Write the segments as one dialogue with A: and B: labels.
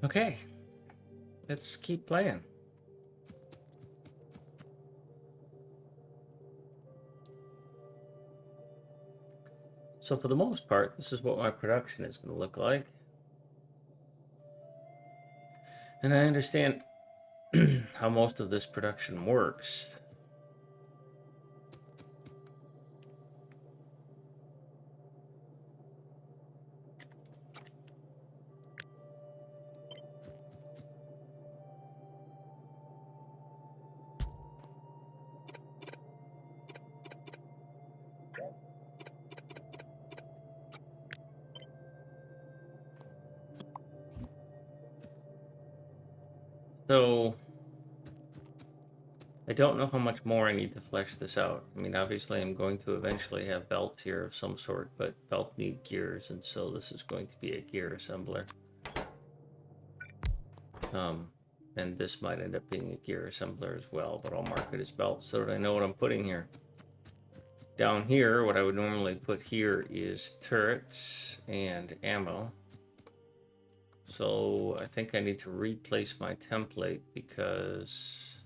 A: Okay, let's keep playing. So for the most part, this is what my production is going to look like. And I understand how most of this production works. So I don't know how much more I need to flesh this out. I mean, obviously I'm going to eventually have belts here of some sort, but belts need gears, and so this is going to be a gear assembler. And this might end up being a gear assembler as well, but I'll mark it as belts so that I know what I'm putting here. Down here, what I would normally put here is turrets and ammo. So I think I need to replace my template because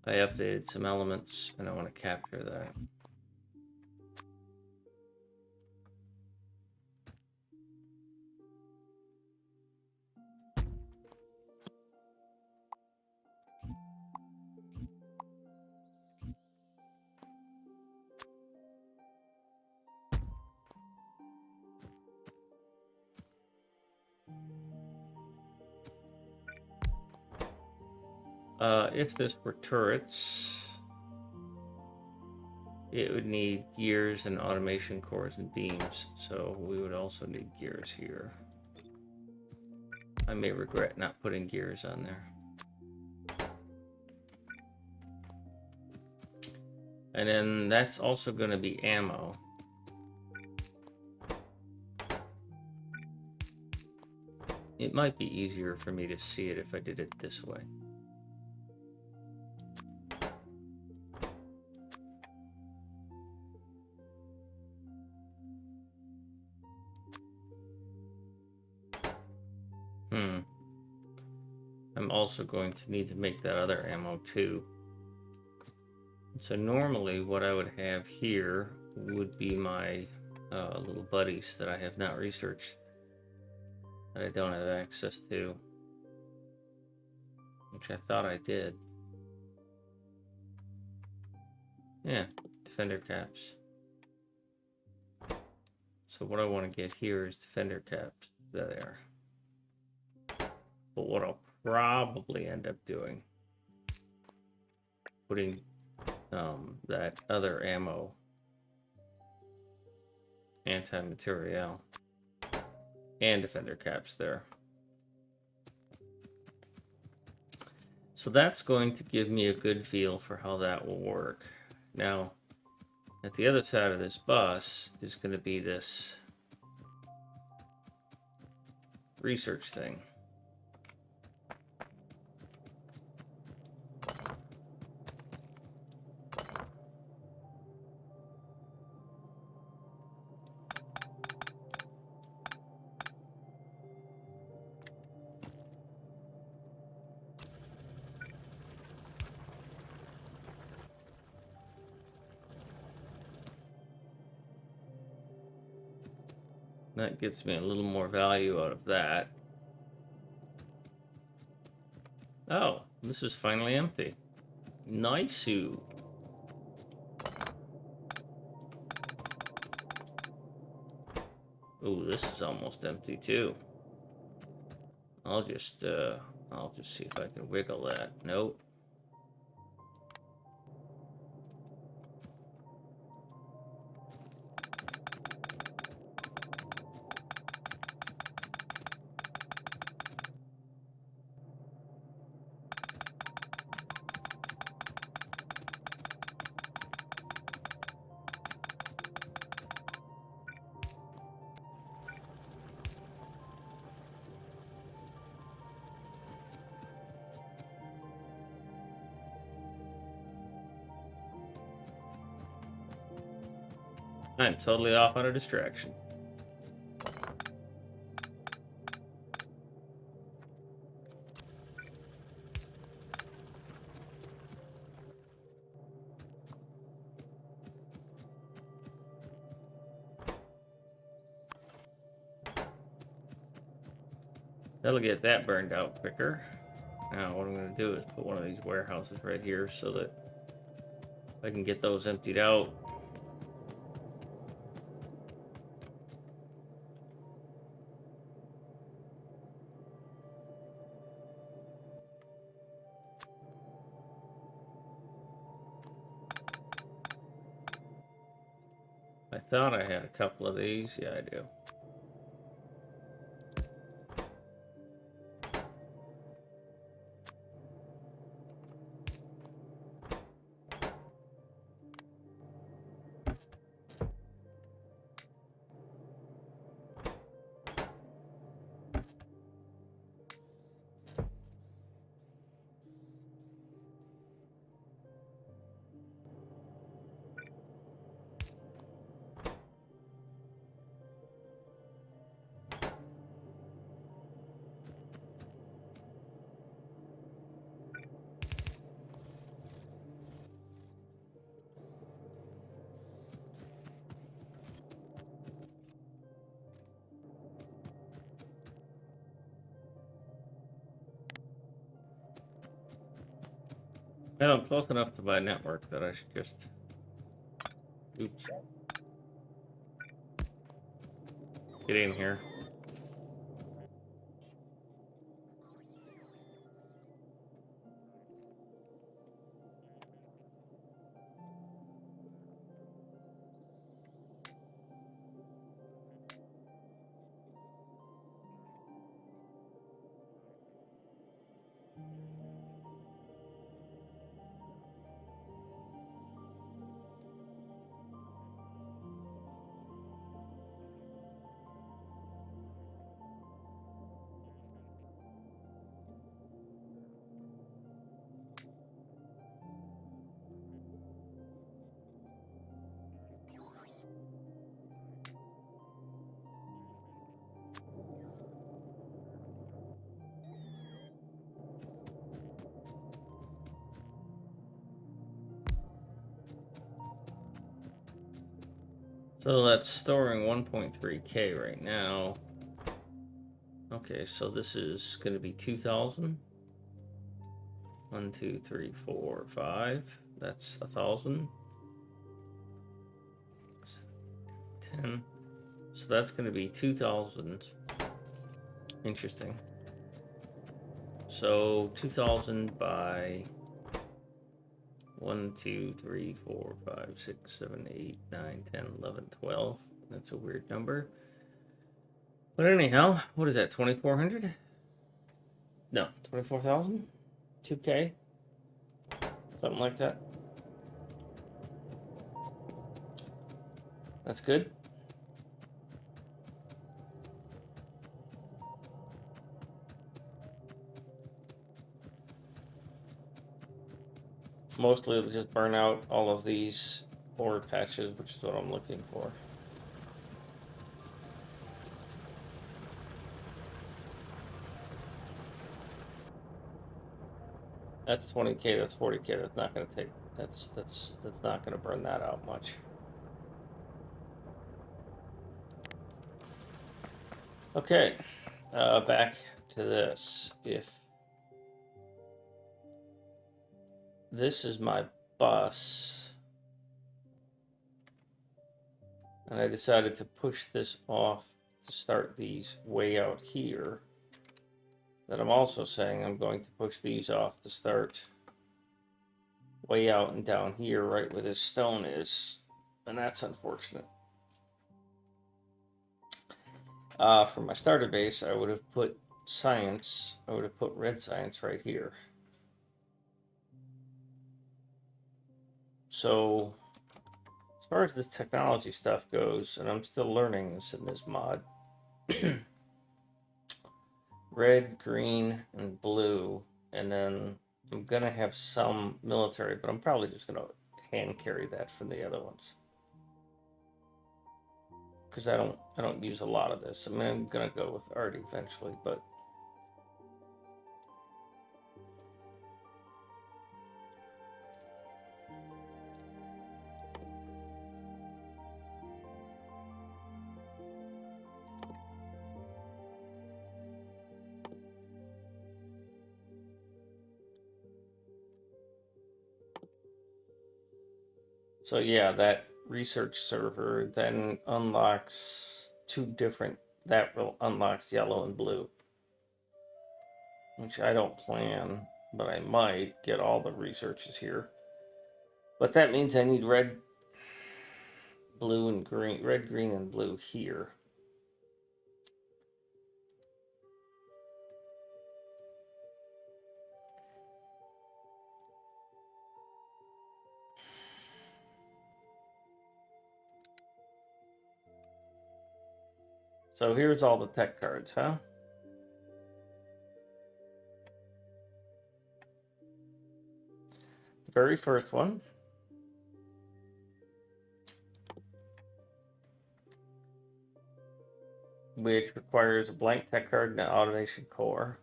A: I updated some elements and I want to capture that. If this were turrets, it would need gears and automation cores and beams, so we would also need gears here. I may regret not putting gears on there. And then that's also going to be ammo. It might be easier for me to see it if I did it this way. I'm also going to need to make that other ammo too. So normally what I would have here would be my little buddies that I have not researched, that I don't have access to, which I thought I did. Yeah, defender caps. So what I want to get here is defender caps. There. But what I'll probably end up doing, putting that other ammo, anti-material, and defender caps there. So that's going to give me a good feel for how that will work. Now, at the other side of this bus is going to be this research thing. That gets me a little more value out of that. Oh, this is finally empty. Nice-oo. Ooh, this is almost empty too. I'll just see if I can wiggle that. Nope. I'm totally off on a distraction. That'll get that burned out quicker. Now what I'm going to do is put one of these warehouses right here so that I can get those emptied out. I thought I had a couple of these. Yeah, I do. Well, I'm close enough to my network that I should just... Oops. Get in here. So that's storing 1.3K right now. Okay, so this is going to be 2,000. 1, 2, 3, 4, 5. That's 1,000. 10. So that's going to be 2,000. Interesting. So 2,000 by 1, 2, 3, 4, 5, 6, 7, 8, 9, 10, 11, 12. That's a weird number. But anyhow, what is that? 2,400? No, 24,000? 2K? Something like that. That's good. Mostly it'll just burn out all of these ore patches, which is what I'm looking for. That's 20K, that's 40K. That's not gonna take that's not gonna burn that out much. Okay. Back to this. If this is my bus, and I decided to push this off to start these way out here, then I'm also saying I'm going to push these off to start way out and down here, right where this stone is, and that's unfortunate. For my starter base, I would have put science, I would have put red science right here. So, as far as this technology stuff goes, and I'm still learning this in this mod, red, green, and blue, and then I'm gonna have some military, but I'm probably just gonna hand carry that from the other ones. because I don't use a lot of this. I mean, I'm gonna go with art eventually, but so yeah, that research server then unlocks two different. That will unlocks yellow and blue, which I don't plan, but I might get all the researches here. But that means I need red, blue, and green, red, green, and blue here. So here's all the tech cards, huh? The very first one, which requires a blank tech card and an automation core.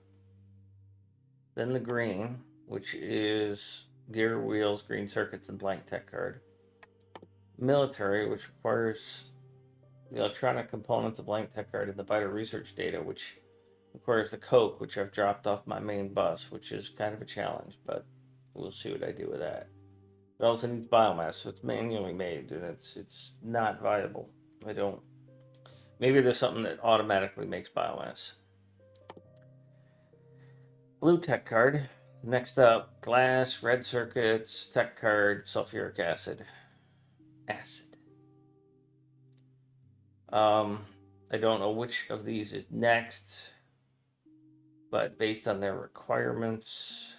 A: Then the green, which is gear, wheels, green circuits, and blank tech card. Military, which requires the electronic component, the blank tech card, and the vital research data, which requires the coke, which I've dropped off my main bus, which is kind of a challenge, but we'll see what I do with that. It also needs biomass, so it's manually made, and it's not viable. I don't. Maybe there's something that automatically makes biomass. Blue tech card. Next up, glass, red circuits, tech card, sulfuric acid. Acid. I don't know which of these is next, but based on their requirements,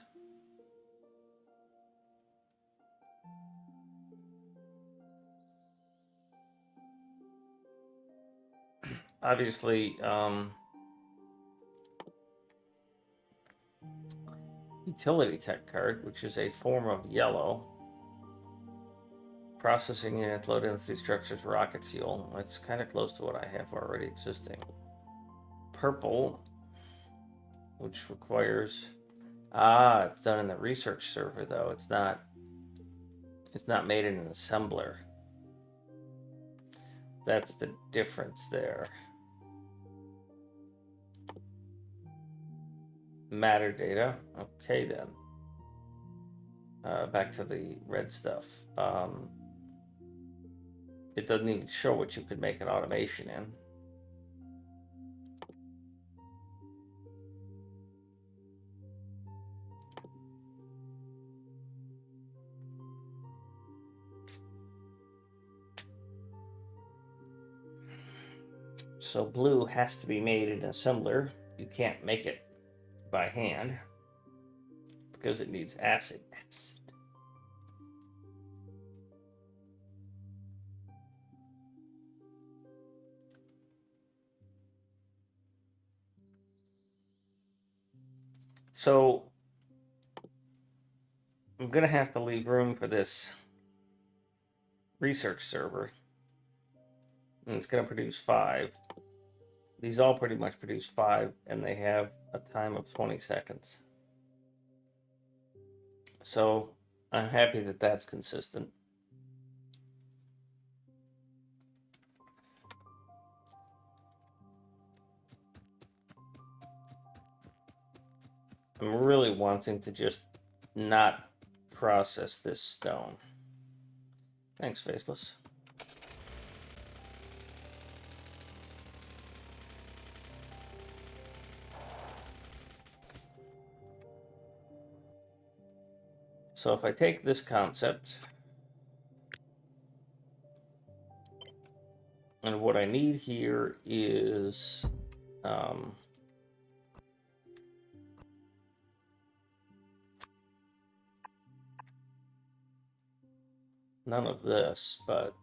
A: obviously, utility tech card, which is a form of yellow. Processing unit, low density structures, rocket fuel. It's kind of close to what I have already existing. Purple, which requires it's done in the research server though. It's not made in an assembler. That's the difference there. Matter data. Okay then. Back to the red stuff. It doesn't even show what you could make an automation in. So blue has to be made in an assembler. You can't make it by hand because it needs acid. So I'm gonna have to leave room for this research server, and it's gonna produce 5. These all pretty much produce 5, and they have a time of 20 seconds. So I'm happy that that's consistent. I'm really wanting to just not process this stone. Thanks, Faceless. So if I take this concept, and what I need here is none of this, but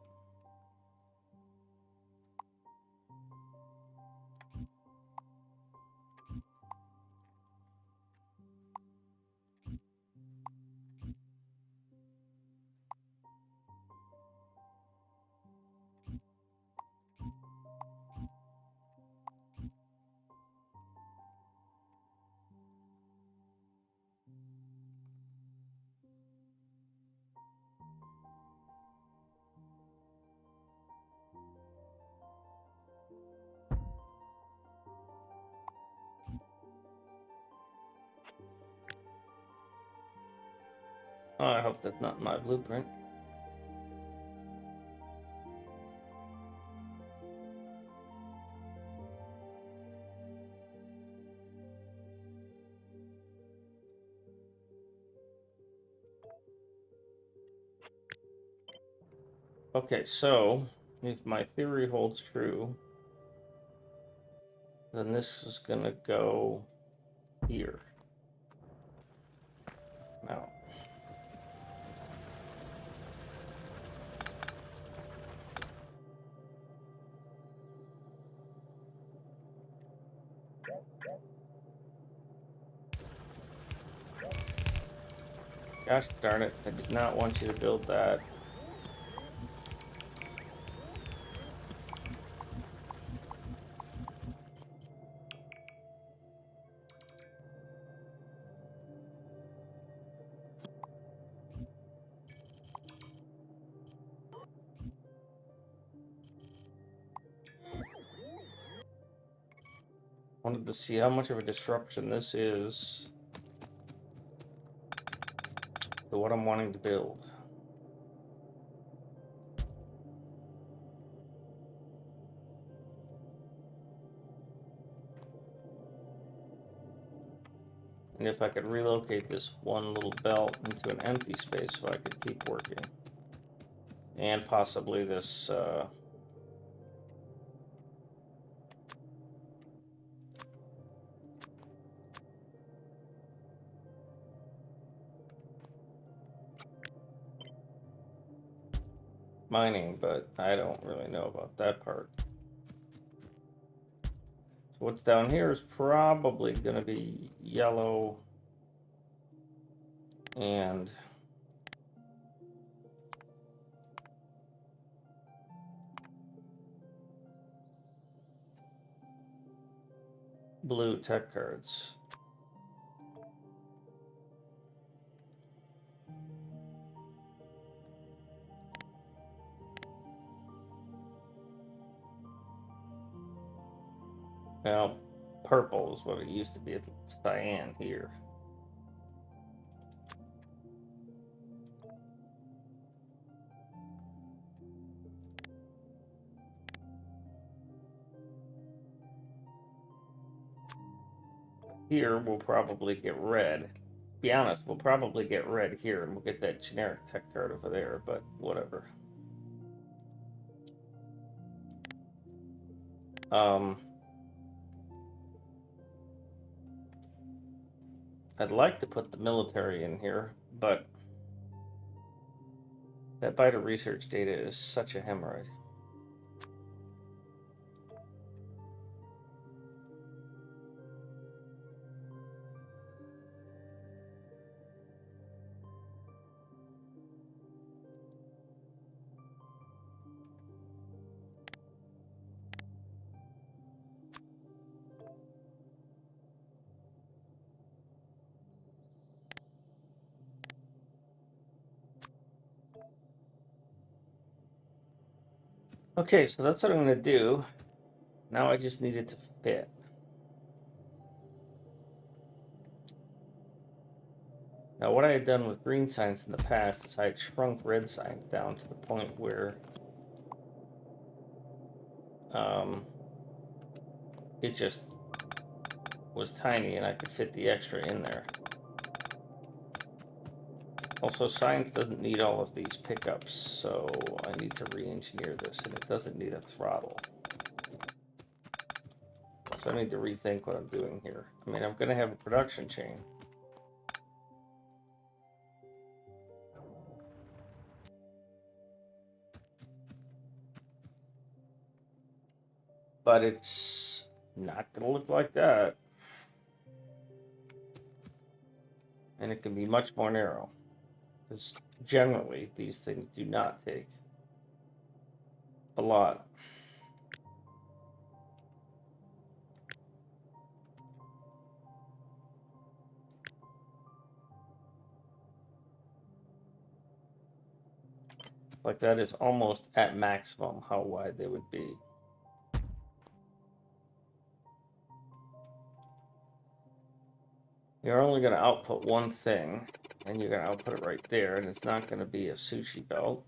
A: Oh, I hope that's not my blueprint. Okay, so if my theory holds true, then this is gonna go here. Now, gosh darn it, I did not want you to build that. Wanted to see how much of a disruption this is to what I'm wanting to build. And if I could relocate this one little belt into an empty space so I could keep working. And possibly this, mining, but I don't really know about that part. So what's down here is probably going to be yellow and blue tech cards. Well, purple is what it used to be. It's cyan here. Here we'll probably get red. Be honest, we'll probably get red here, and we'll get that generic tech card over there, but whatever. I'd like to put the military in here, but that vital research data is such a hemorrhoid. Okay, so that's what I'm going to do. Now I just need it to fit. Now what I had done with green signs in the past is I had shrunk red signs down to the point where it just was tiny and I could fit the extra in there. Also, science doesn't need all of these pickups, so I need to re-engineer this, and it doesn't need a throttle. So I need to rethink what I'm doing here. I mean, I'm going to have a production chain. But it's not going to look like that. And it can be much more narrow. Because generally, these things do not take a lot. Like that is almost at maximum how wide they would be. You're only going to output one thing. And you're gonna output it right there, and it's not gonna be a sushi belt.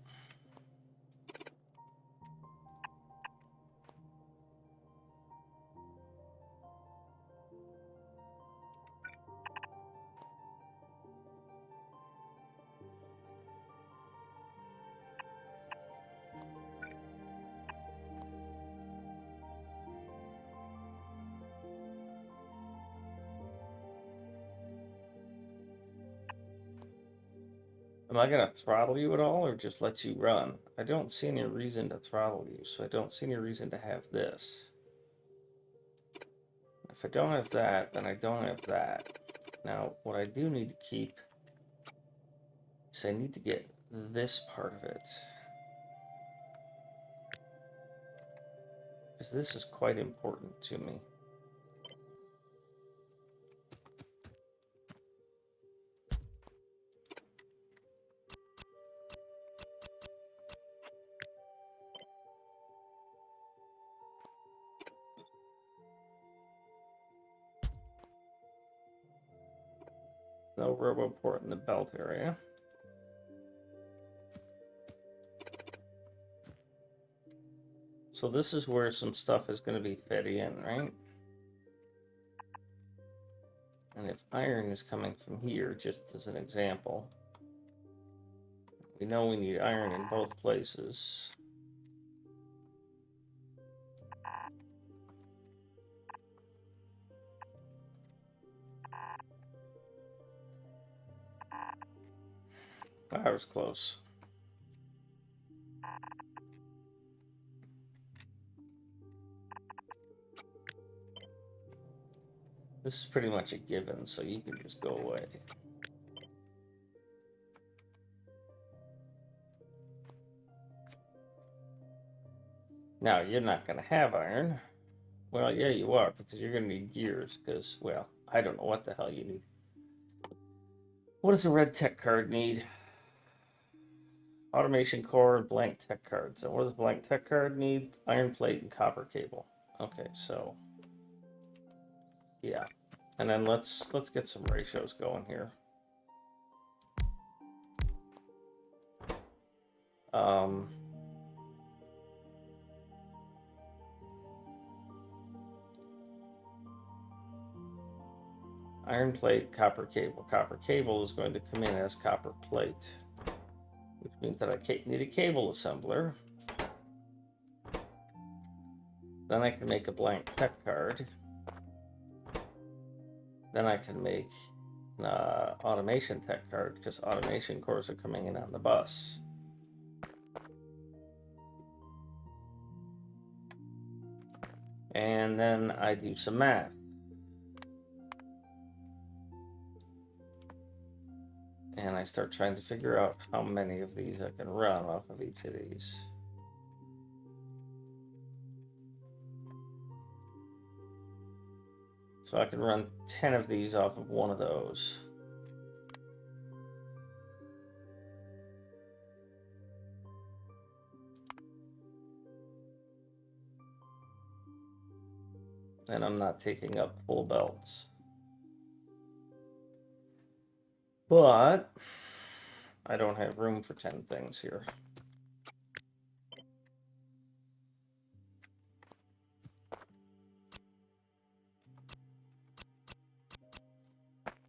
A: Am I gonna throttle you at all, or just let you run? I don't see any reason to throttle you, so I don't see any reason to have this. If I don't have that, then I don't have that. Now, what I do need to keep is I need to get this part of it. Because this is quite important to me. No robo port in the belt area. So this is where some stuff is going to be fed in, right? And if iron is coming from here, just as an example, we know we need iron in both places. I was close. This is pretty much a given, so you can just go away. Now, you're not going to have iron. Well, yeah, you are, because you're going to need gears, because, well, I don't know what the hell you need. What does a red tech card need? Automation core and blank tech cards. And what does blank tech card need? Iron plate and copper cable. Okay, so yeah. And then let's get some ratios going here. Iron plate, copper cable. Copper cable is going to come in as copper plate, which means that I need a cable assembler. Then I can make a blank tech card. Then I can make an automation tech card, because automation cores are coming in on the bus. And then I do some math. And I start trying to figure out how many of these I can run off of each of these. So I can run 10 of these off of one of those. And I'm not taking up full belts. But I don't have room for 10 things here.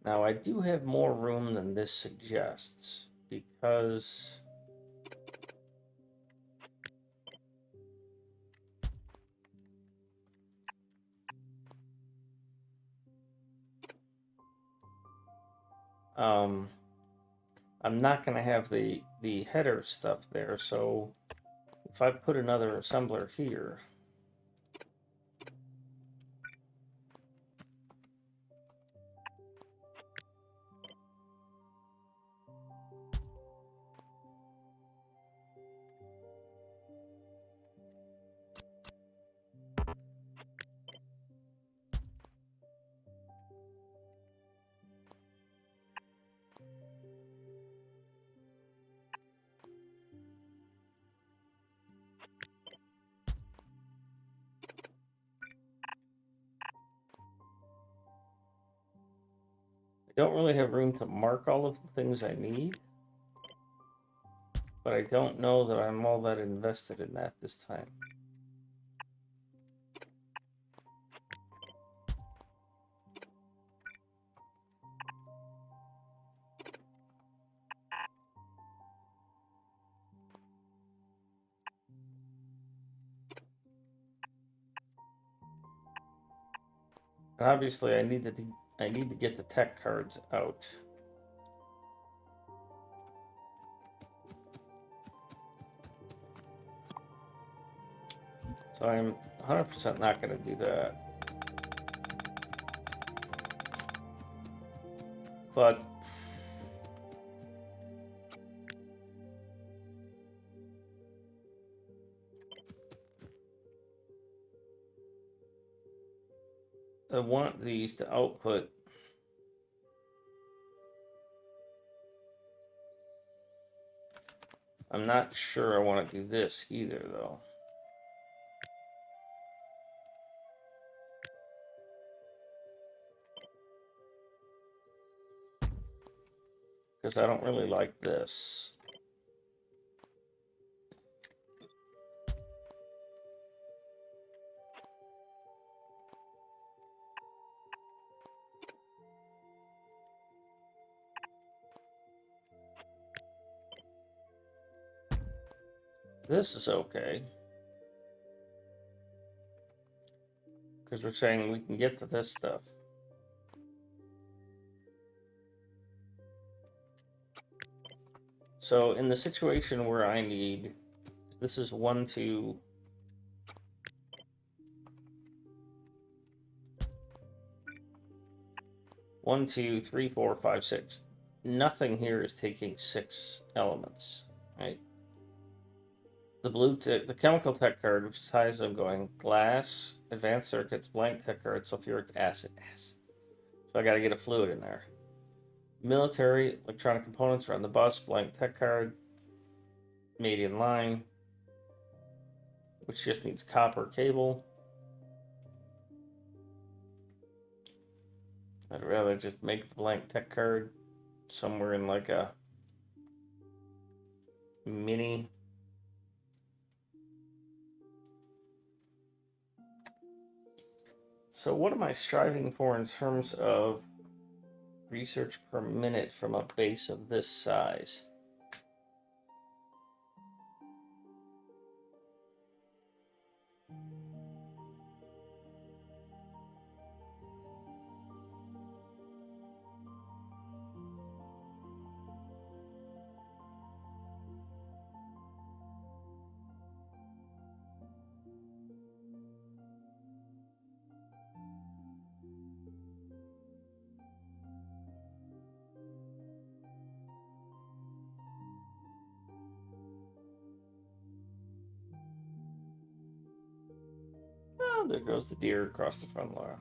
A: Now I do have more room than this suggests, because I'm not going to have the header stuff there. So if I put another assembler here, don't really have room to mark all of the things I need, but I don't know that I'm all that invested in that this time. And obviously, I need to get the tech cards out. So I'm 100% not going to do that. But I want these to output. I'm not sure I want to do this either, though. Because I don't really like this. This is okay. Because we're saying we can get to this stuff. So in the situation where I need, this is 1, 2, 1, 2, 3, 4, 5, 6. Nothing here is taking 6 elements, right? The chemical tech card, which is high as I'm going, glass, advanced circuits, blank tech card, sulfuric acid. So I got to get a fluid in there. Military, electronic components are on the bus, blank tech card, made in line, which just needs copper cable. I'd rather just make the blank tech card somewhere in like a mini. So what am I striving for in terms of research per minute from a base of this size? Oh, there goes the deer across the front lawn.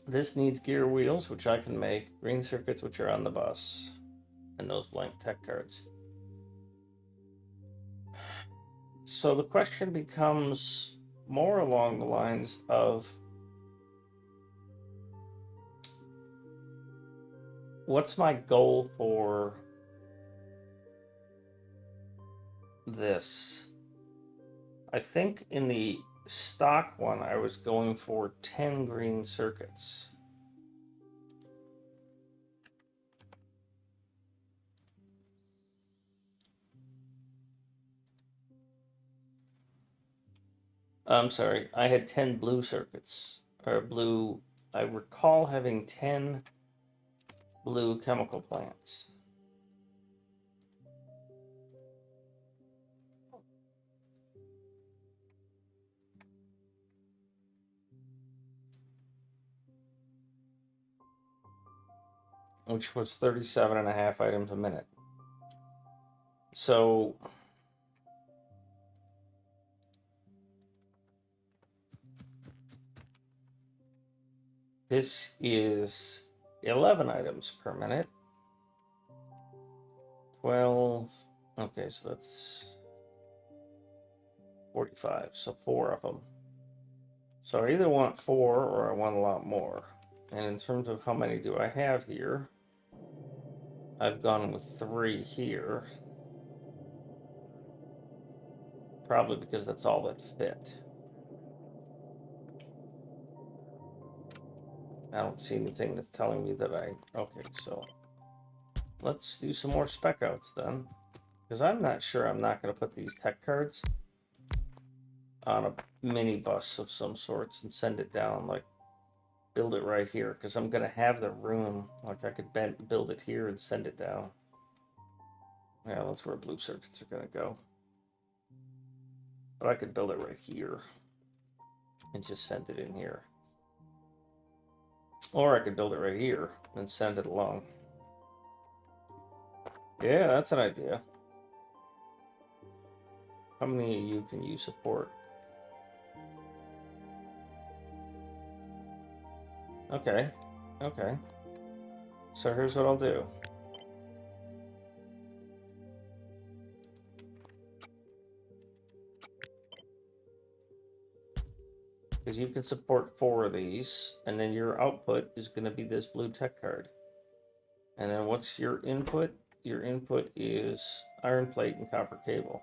A: This needs gear wheels, which I can make, green circuits, which are on the bus, and those blank tech cards. So the question becomes more along the lines of what's my goal for this? I think in the stock one, I was going for 10 green circuits. I'm sorry, I had 10 blue circuits, or blue, I recall having 10 blue chemical plants. Which was 37.5 items a minute. So this is 11 items per minute. 12, okay, so that's 45, so 4 of them. So I either want 4 or I want a lot more. And in terms of how many do I have here, I've gone with 3 here. Probably because that's all that fit. I don't see anything that's telling me that I... Okay, so let's do some more spec outs then. Because I'm not sure I'm not going to put these tech cards on a mini bus of some sorts and send it down, like build it right here. Because I'm going to have the room, like I could build it here and send it down. Yeah, that's where blue circuits are going to go. But I could build it right here and just send it in here. Or I could build it right here and send it along. Yeah, that's an idea. How many of you can you support? Okay, okay. So here's what I'll do. Because you can support 4 of these, and then your output is going to be this blue tech card. And then what's your input? Your input is iron plate and copper cable.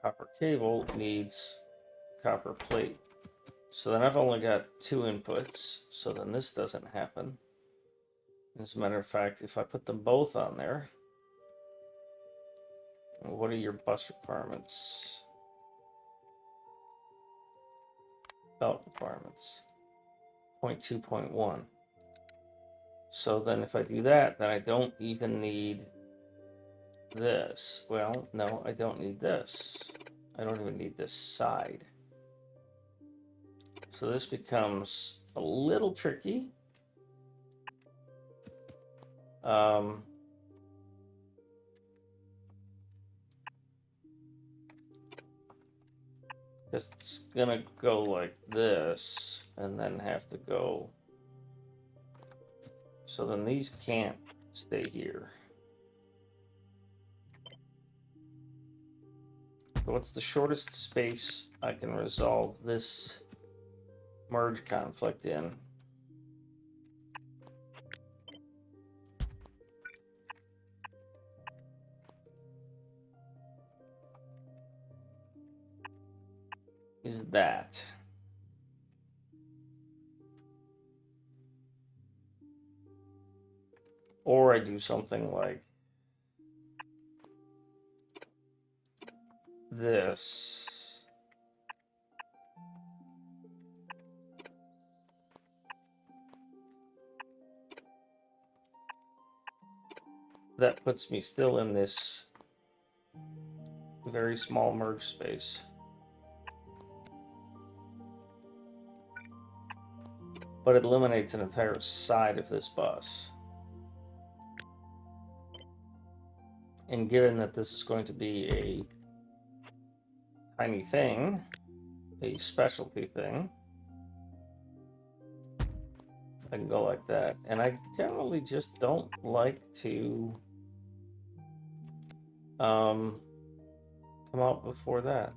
A: Copper cable needs copper plate. So then I've only got 2 inputs, so then this doesn't happen. As a matter of fact, if I put them both on there, what are your bus requirements? Belt requirements. 0.2, 0.1. So then if I do that, then I don't even need this. Well, no, I don't need this. I don't even need this side. So this becomes a little tricky. It's gonna go like this and then have to go. So then these can't stay here. So what's the shortest space I can resolve this merge conflict in? Is that. Or I do something like this. That puts me still in this very small merge space. But it eliminates an entire side of this bus. And given that this is going to be a tiny thing, a specialty thing, I can go like that. And I generally just don't like to come out before that.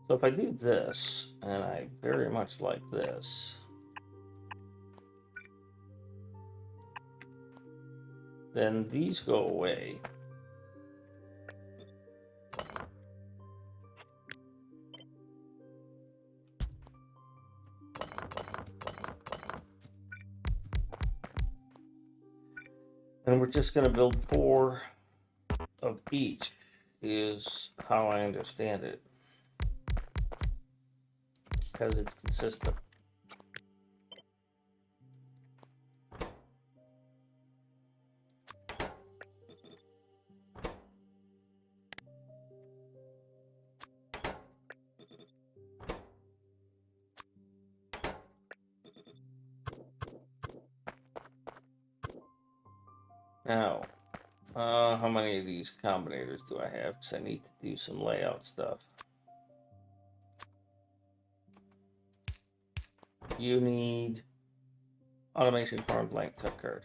A: So if I do this, and I very much like this, then these go away. And we're just going to build 4 of each, is how I understand it. Because it's consistent. Now, how many of these combinators do I have? Because I need to do some layout stuff. You need Automation core and blank tech card.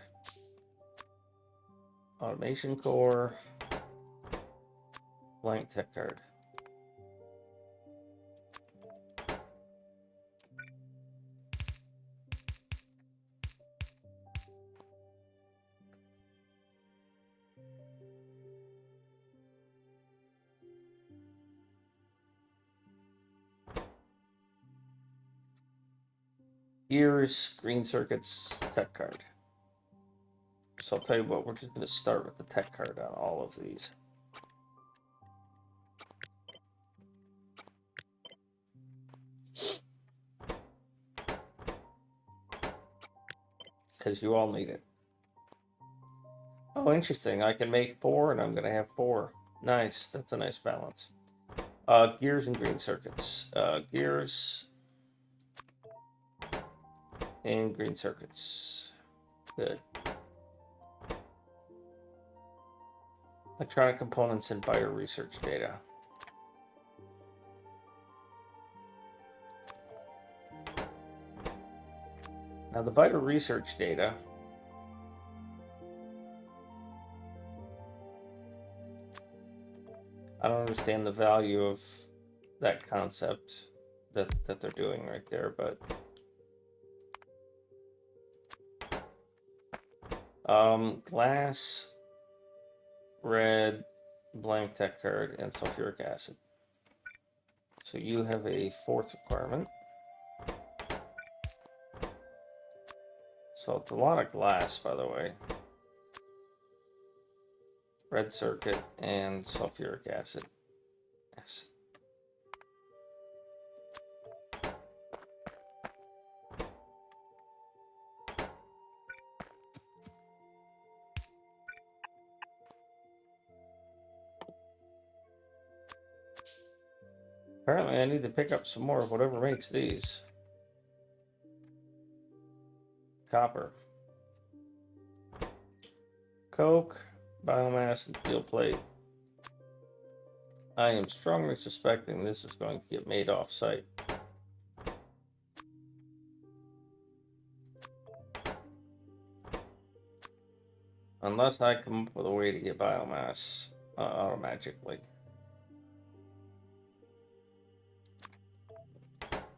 A: Automation core, blank tech card. Gears, green circuits, tech card. So I'll tell you what, we're just going to start with the tech card on all of these. Because you all need it. Oh, interesting. I can make 4 and I'm going to have 4. Nice. That's a nice balance. Gears and green circuits. Gears and green circuits. Good. Electronic components and buyer research data. Now the buyer research data, I don't understand the value of that concept that they're doing right there, but glass, red, blank tech card, and sulfuric acid. So you have a 4th requirement. So it's a lot of glass, by the way. Red circuit and sulfuric acid. Yes. Apparently I need to pick up some more of whatever makes these. Copper. Coke, biomass, and steel plate. I am strongly suspecting this is going to get made off-site. Unless I come up with a way to get biomass automatically.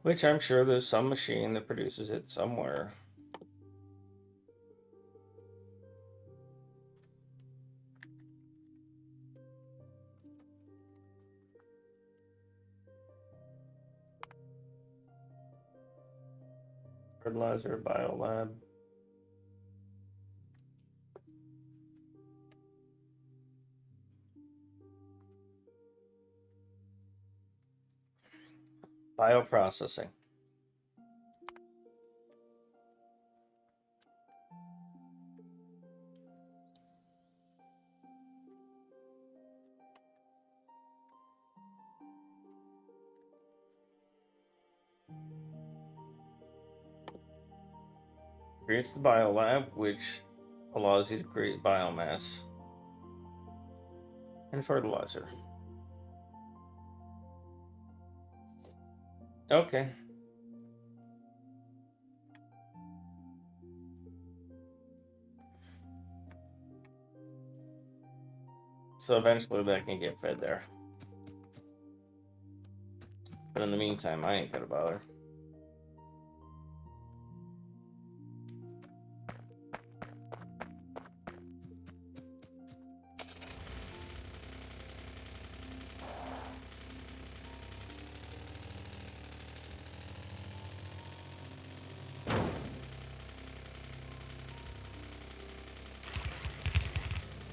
A: Which I'm sure there's some machine that produces it somewhere. Fertilizer, biolab. Bioprocessing. Creates the biolab, which allows you to create biomass and fertilizer. Okay. So eventually that can get fed there. But in the meantime, I ain't gonna bother.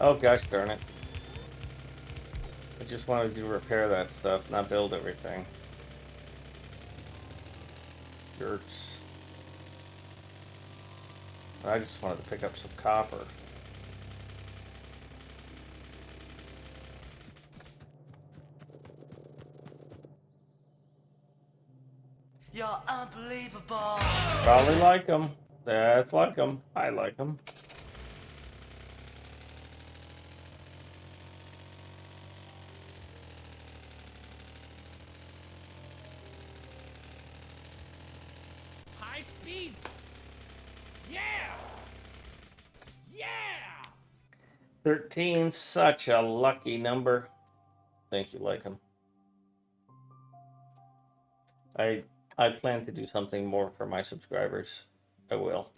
A: Oh gosh darn it. I just wanted to repair that stuff, not build everything. Jerks. I just wanted to pick up some copper.
B: You're unbelievable.
A: Probably like them. That's like them. I like them.
C: High speed. Yeah! Yeah!
A: 13, such a lucky number. Thank you, Lycum. I plan to do something more for my subscribers. I will.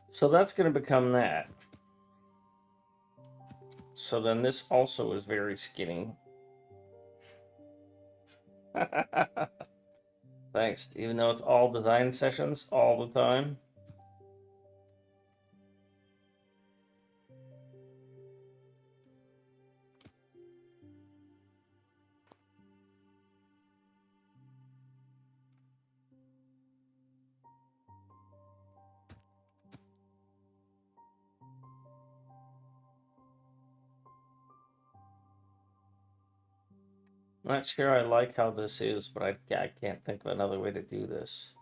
A: So that's going to become that. So then this also is very skinny. Thanks. Even though it's all design sessions all the time. Not sure I like how this is, but I can't think of another way to do this.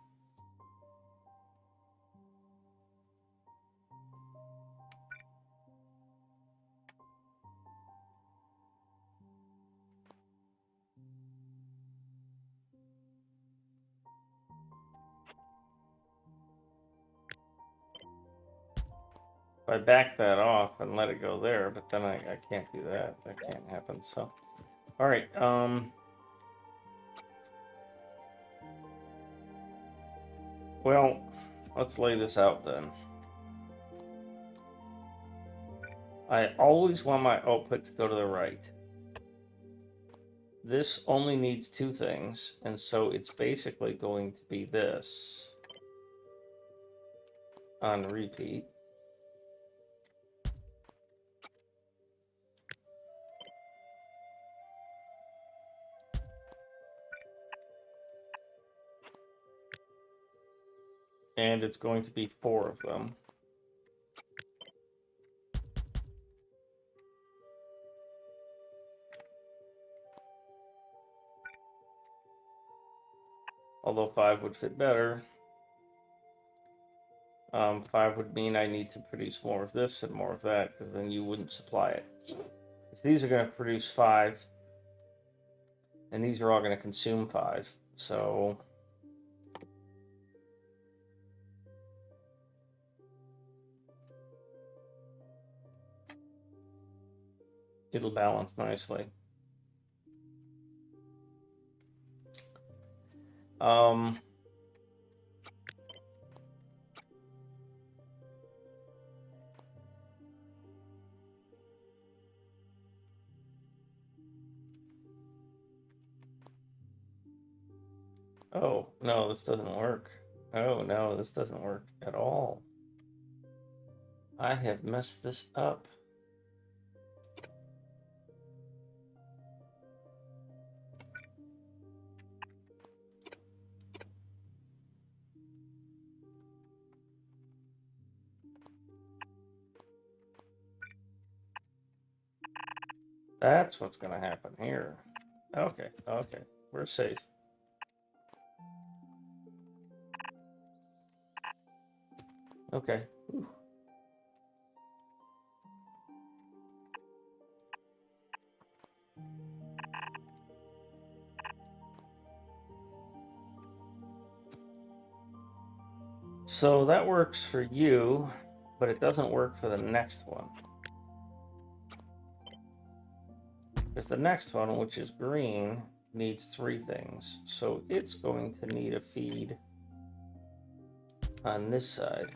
A: If I back that off and let it go there, but then I can't do that. That can't happen. So, all right. Well, let's lay this out then. I always want my output to go to the right. This only needs two things, and so it's basically going to be this on repeat. And it's going to be 4 of them. Although 5 would fit better. 5 would mean I need to produce more of this and more of that, because then you wouldn't supply it. Because these are going to produce 5, and these are all going to consume 5. So it'll balance nicely. Oh, no, this doesn't work. Oh, no, this doesn't work at all. I have messed this up. That's what's going to happen here. Okay, okay, we're safe. Okay. Whew. So that works for you, but it doesn't work for the next one. Because the next one, which is green, needs 3 things. So it's going to need a feed on this side.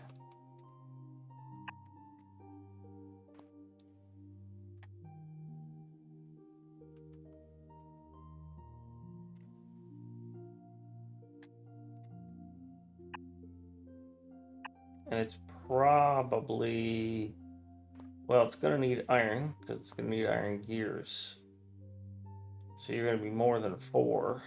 A: And it's probably, well, it's going to need iron, because it's going to need iron gears. So you're going to be more than 4.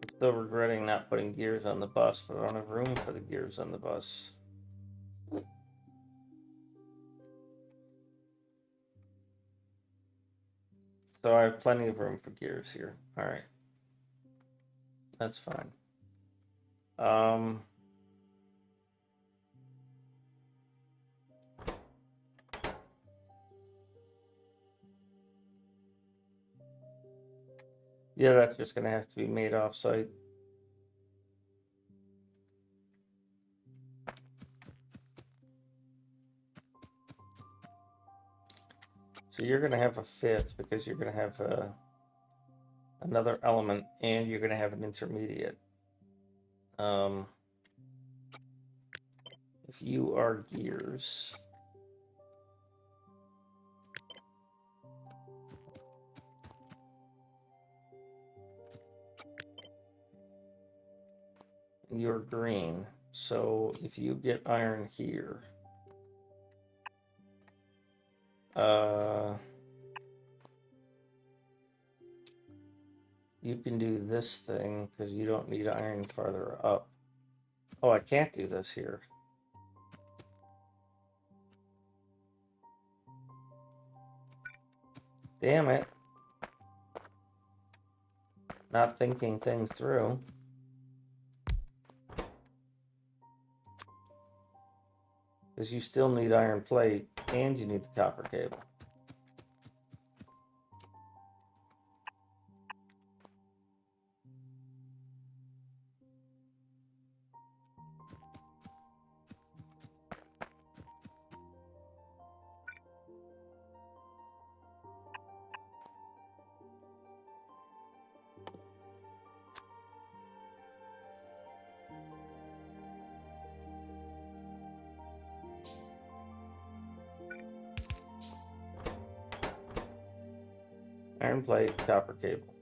A: I'm still regretting not putting gears on the bus, but I don't have room for the gears on the bus. So I have plenty of room for gears here. All right. That's fine. Yeah, that's just going to have to be made off-site. So you're going to have a fit because you're going to have another element and you're going to have an intermediate. If you are gears, and you're green, so if you get iron here, you can do this thing because you don't need iron farther up. Oh, I can't do this here. Damn it. Not thinking things through. Because you still need iron plate and you need the copper cable. Iron plate, copper cable.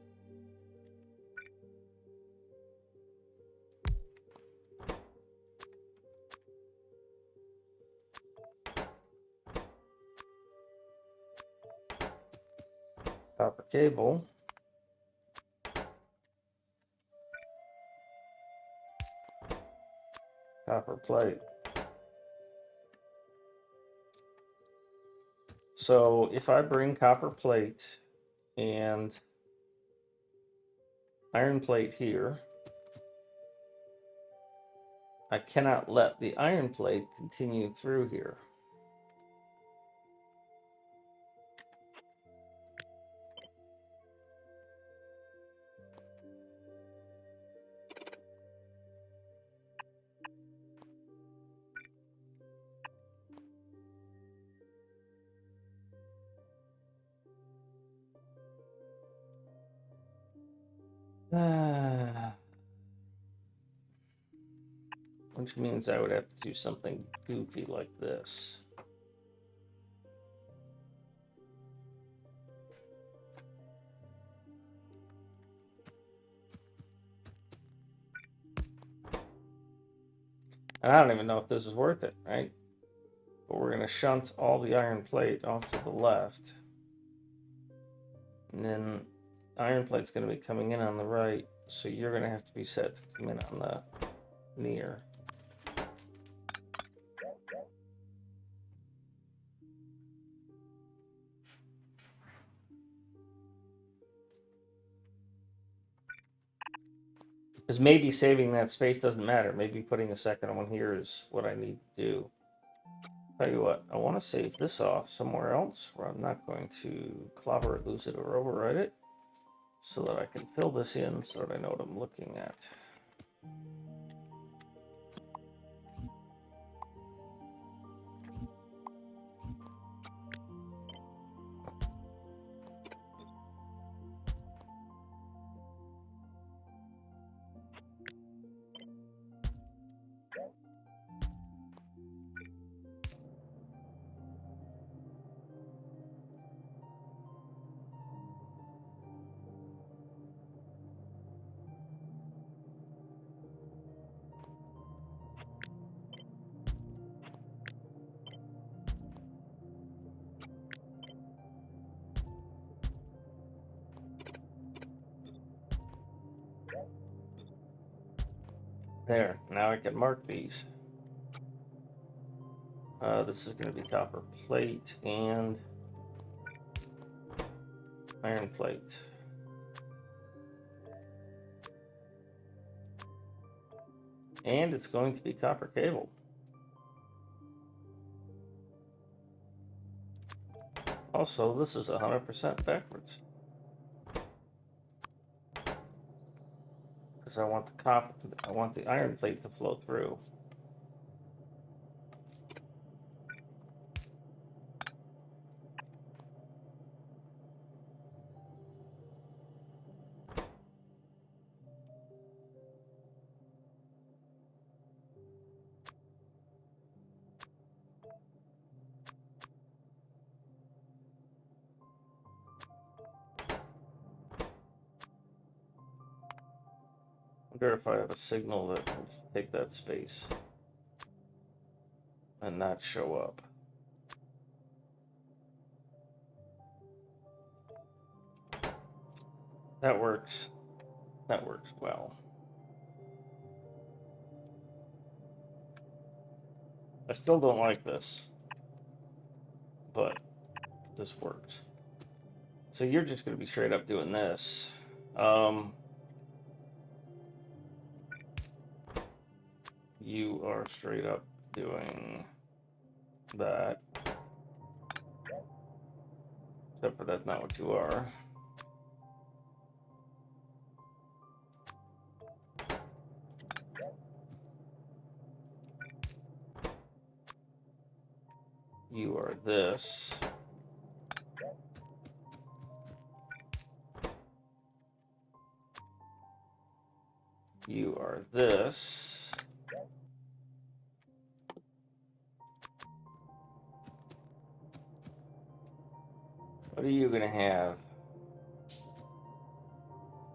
A: Copper cable. Copper plate. So if I bring copper plate and iron plate here, I cannot let the iron plate continue through here. Which means I would have to do something goofy like this. And I don't even know if this is worth it, right? But we're going to shunt all the iron plate off to the left. And then iron plate's going to be coming in on the right. So you're going to have to be set to come in on the near. Because maybe saving that space doesn't matter. Maybe putting a second one here is what I need to do. Tell you what, I want to save this off somewhere else where I'm not going to clobber it, lose it, or overwrite it, so that I can fill this in so that I know what I'm looking at. There, now I can mark these. This is going to be copper plate and iron plate. And it's going to be copper cable. Also, this is 100% backwards. because I want I want the iron plate to flow through. I wonder if I have a signal that will take that space and not show up. That works. That works well. I still don't like this, but this works. So you're just going to be straight up doing this. You are straight up doing that. Except for that's not what you are. You are this. You are this. What are you gonna have?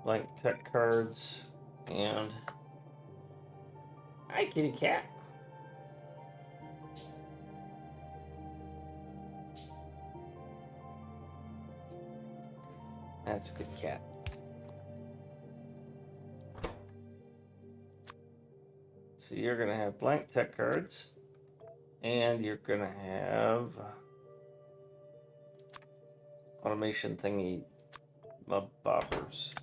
A: Blank tech cards and hi, kitty cat. That's a good cat. So you're gonna have blank tech cards, and you're gonna have automation thingy boppers.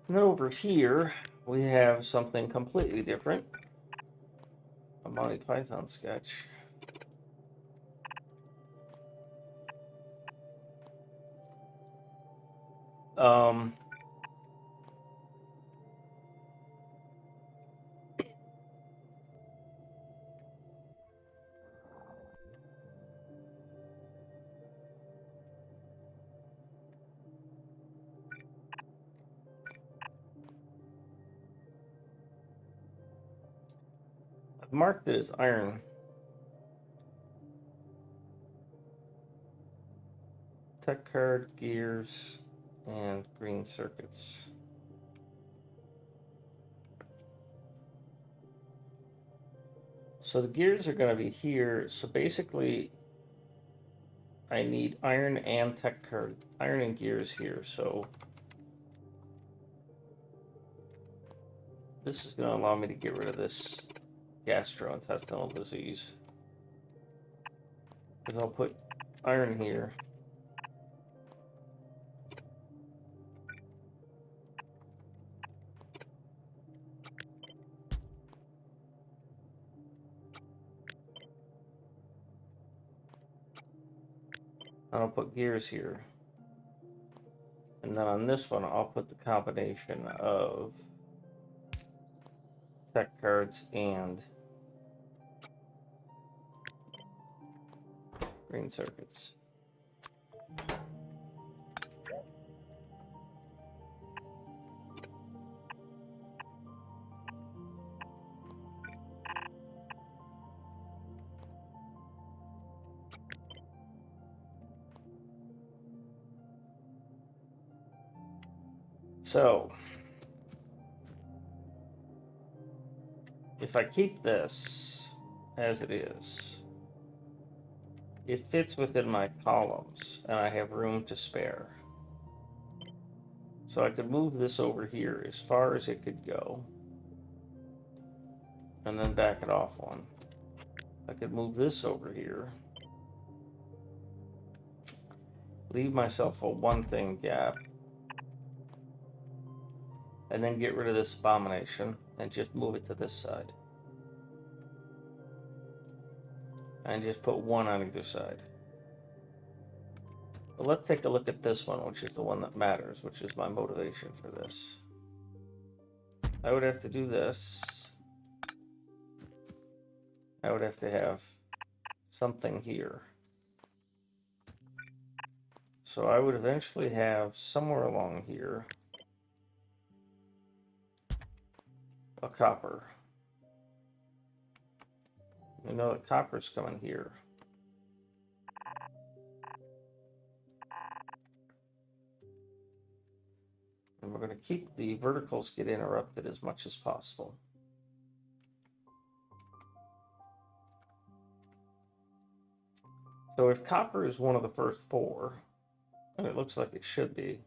A: And then over here, we have something completely different. A Monty Python sketch. I've marked it as iron. Tech card, gears, and green circuits. So the gears are going to be here. So basically, I need iron and tech card, iron and gears here. So this is going to allow me to get rid of this gastrointestinal disease. Because I'll put iron here. And I'll put gears here. And then on this one, I'll put the combination of tech cards and green circuits. So, if I keep this as it is, it fits within my columns and I have room to spare. So I could move this over here as far as it could go and then back it off one. I could move this over here, leave myself a one thing gap, and then get rid of this abomination and just move it to this side. And just put one on either side. But let's take a look at this one, which is the one that matters, which is my motivation for this. I would have to do this. I would have to have something here. So I would eventually have somewhere along here a copper. We know that copper's coming here. And we're going to keep the verticals get interrupted as much as possible. So if copper is one of the first four, and it looks like it should be,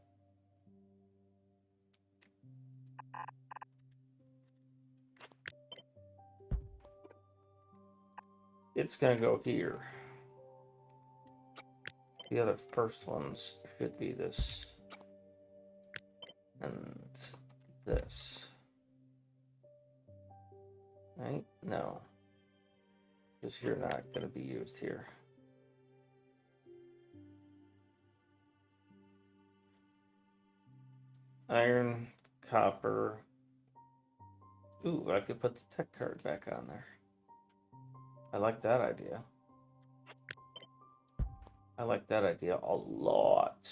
A: it's going to go here. The other first ones should be this and this. Right? No. Because you're not going to be used here. Iron, copper. Ooh, I could put the tech card back on there. I like that idea. I like that idea a lot.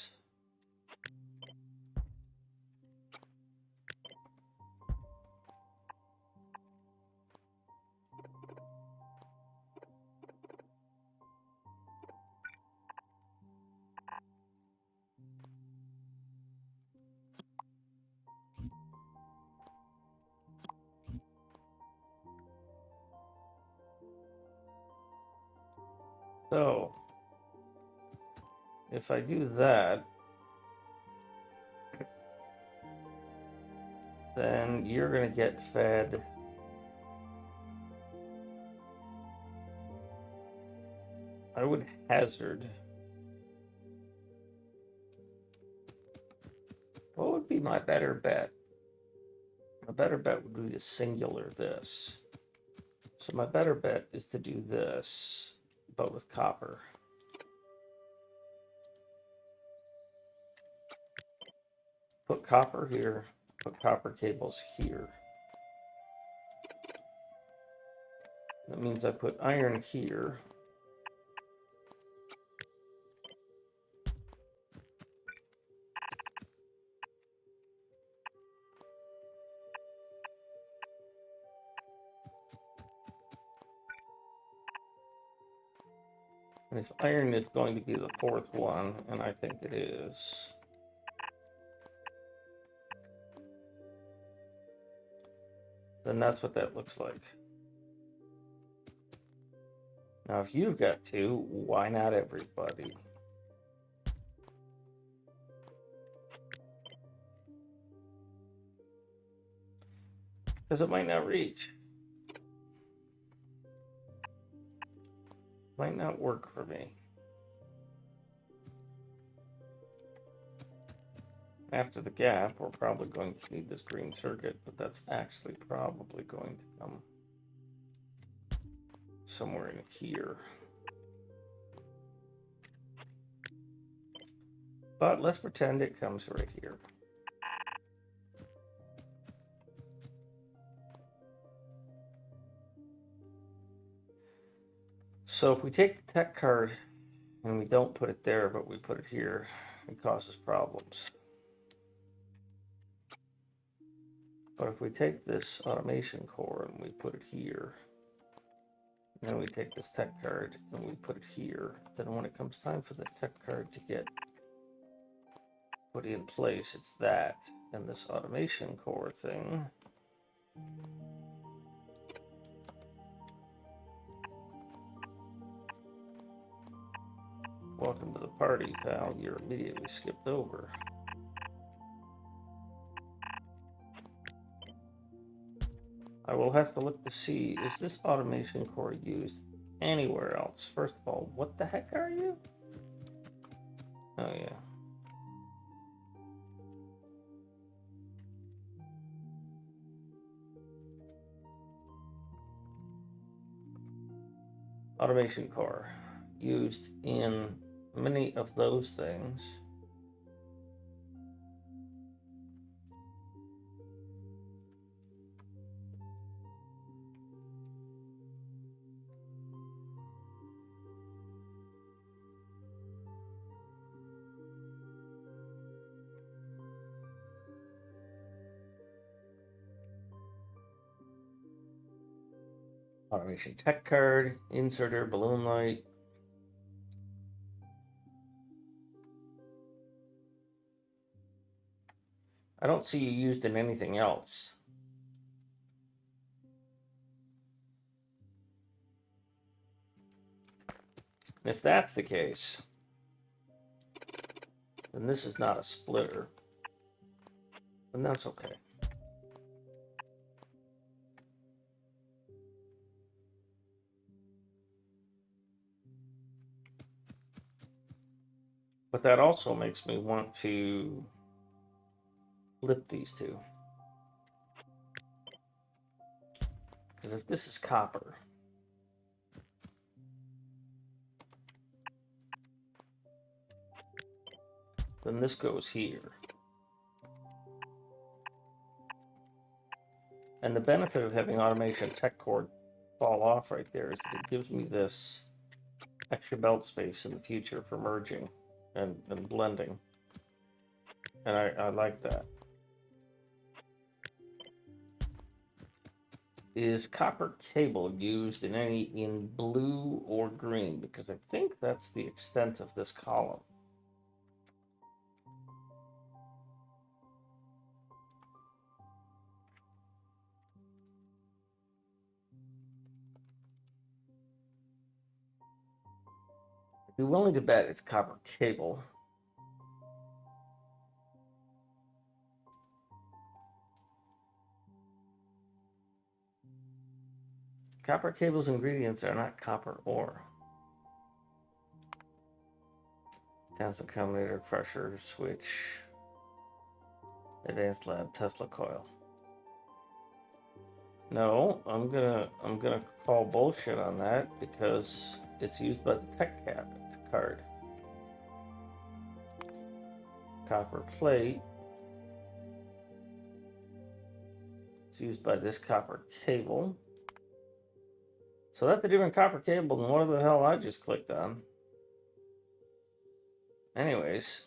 A: So, if I do that, then you're going to get fed I would hazard. What would be my better bet? My better bet would be to singular this. So my better bet is to do this, but with copper. Put copper here, put copper cables here. That means I put iron here. And if iron is going to be the fourth one, and I think it is, then that's what that looks like. Now, if you've got two, why not everybody? Because it might not reach. Might not work for me. After the gap, we're probably going to need this green circuit, but that's actually probably going to come somewhere in here. But let's pretend it comes right here. So if we take the tech card and we don't put it there, but we put it here, it causes problems. But if we take this automation core and we put it here, and then we take this tech card and we put it here, then when it comes time for the tech card to get put in place, it's that and this automation core thing. Welcome to the party, pal. You're immediately skipped over. I will have to look to see, is this automation core used anywhere else? First of all, what the heck are you? Oh, yeah. Automation core used in many of those things. Automation tech card, inserter, balloon light. I don't see you used in anything else. And if that's the case, then this is not a splitter. And that's okay. But that also makes me want to flip these two. Because if this is copper, then this goes here. And the benefit of having automation tech cord fall off right there is that it gives me this extra belt space in the future for merging and blending. And I like that. Is copper cable used in blue or green? Because I think that's the extent of this column. I'd be willing to bet it's copper cable. Copper cable's ingredients are not copper ore. Constant combinator, crusher, switch, advanced lab, Tesla coil. No, I'm gonna call bullshit on that because it's used by the tech cabinet card. Copper plate. It's used by this copper cable. So that's a different copper cable than what the hell I just clicked on. Anyways,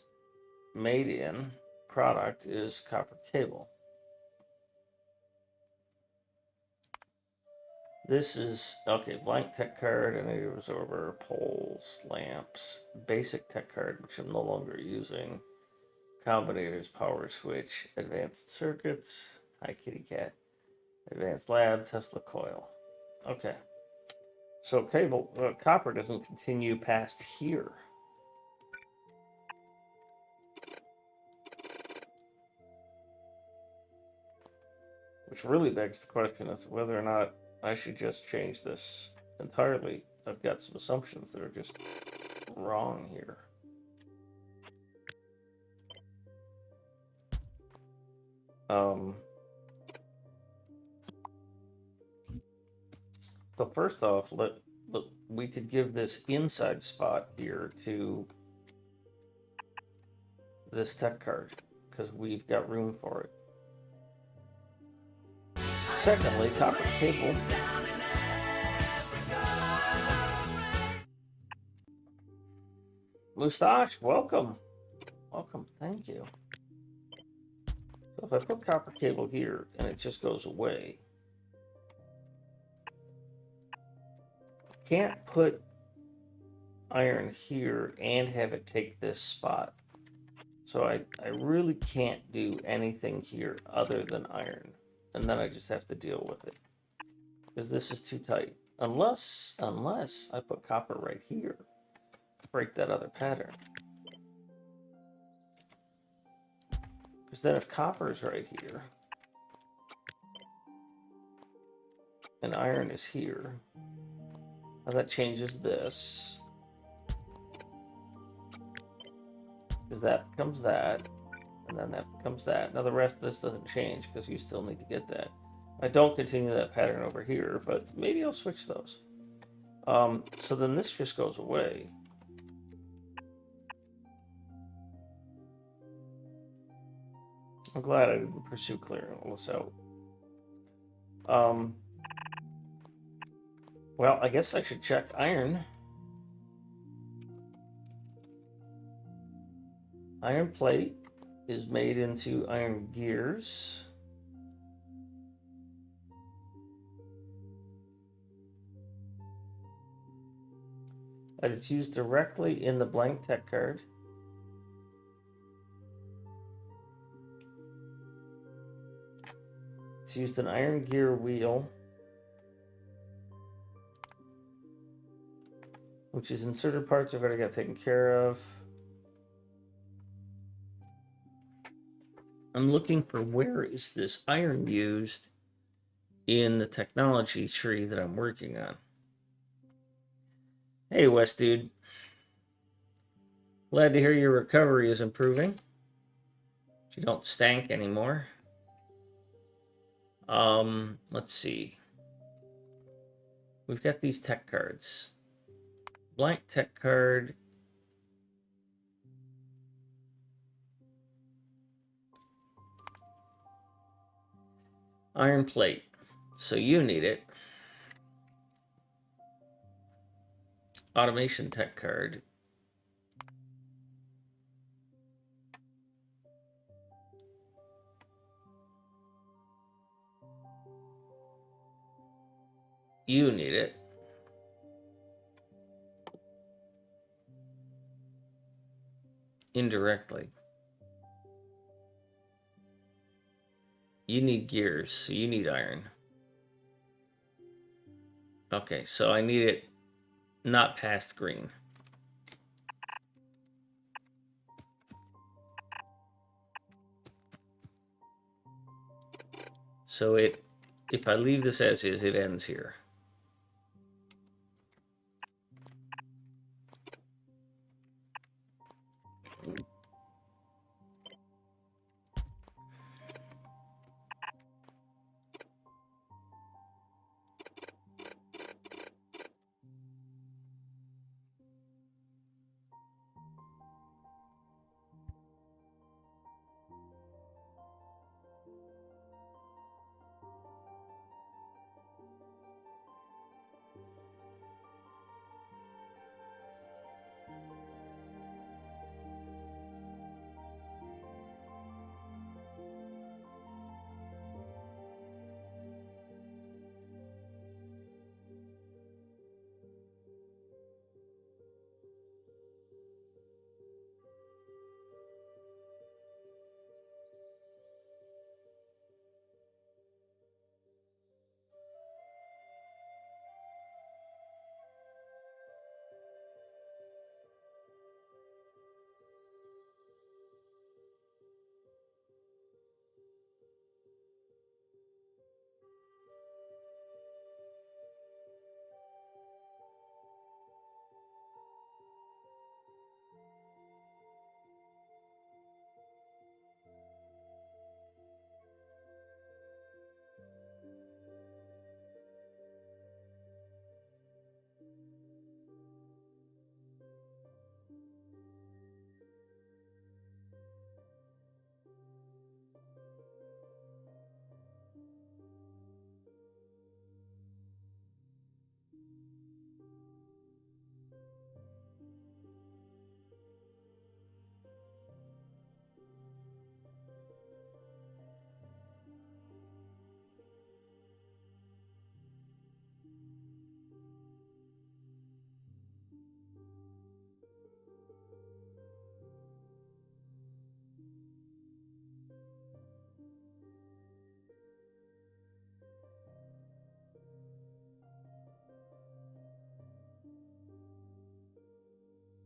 A: made in product is copper cable. This is, okay, blank tech card, energy absorber, poles, lamps, basic tech card, which I'm no longer using, combinators, power switch, advanced circuits, hi kitty cat, advanced lab, Tesla coil. Okay. So cable, copper doesn't continue past here. Which really begs the question as to whether or not I should just change this entirely. I've got some assumptions that are just wrong here. So first off, we could give this inside spot here to this tech card because we've got room for it. Secondly, copper cable. Mustache, welcome. Welcome, thank you. So if I put copper cable here and it just goes away, can't put iron here and have it take this spot. So I really can't do anything here other than iron. And then I just have to deal with it. Because this is too tight. Unless I put copper right here. Break that other pattern. Because then if copper is right here, and iron is here, now that changes this. Because that becomes that, and then that becomes that. Now the rest of this doesn't change because you still need to get that. I don't continue that pattern over here, but maybe I'll switch those. So then this just goes away. I'm glad I didn't pursue clearing all this out. Um, well, I guess I should check iron. Iron plate is made into iron gears. And it's used directly in the blank tech card. It's used an iron gear wheel, which is inserted parts I've already got taken care of. I'm looking for where is this iron used in the technology tree that I'm working on. Hey, West Dude. Glad to hear your recovery is improving. You don't stank anymore. Let's see. We've got these tech cards. Blank tech card. Iron plate. So you need it. Automation tech card. You need it. Indirectly. You need gears, so you need iron. Okay, so I need it not past green. So if I leave this as is, it ends here.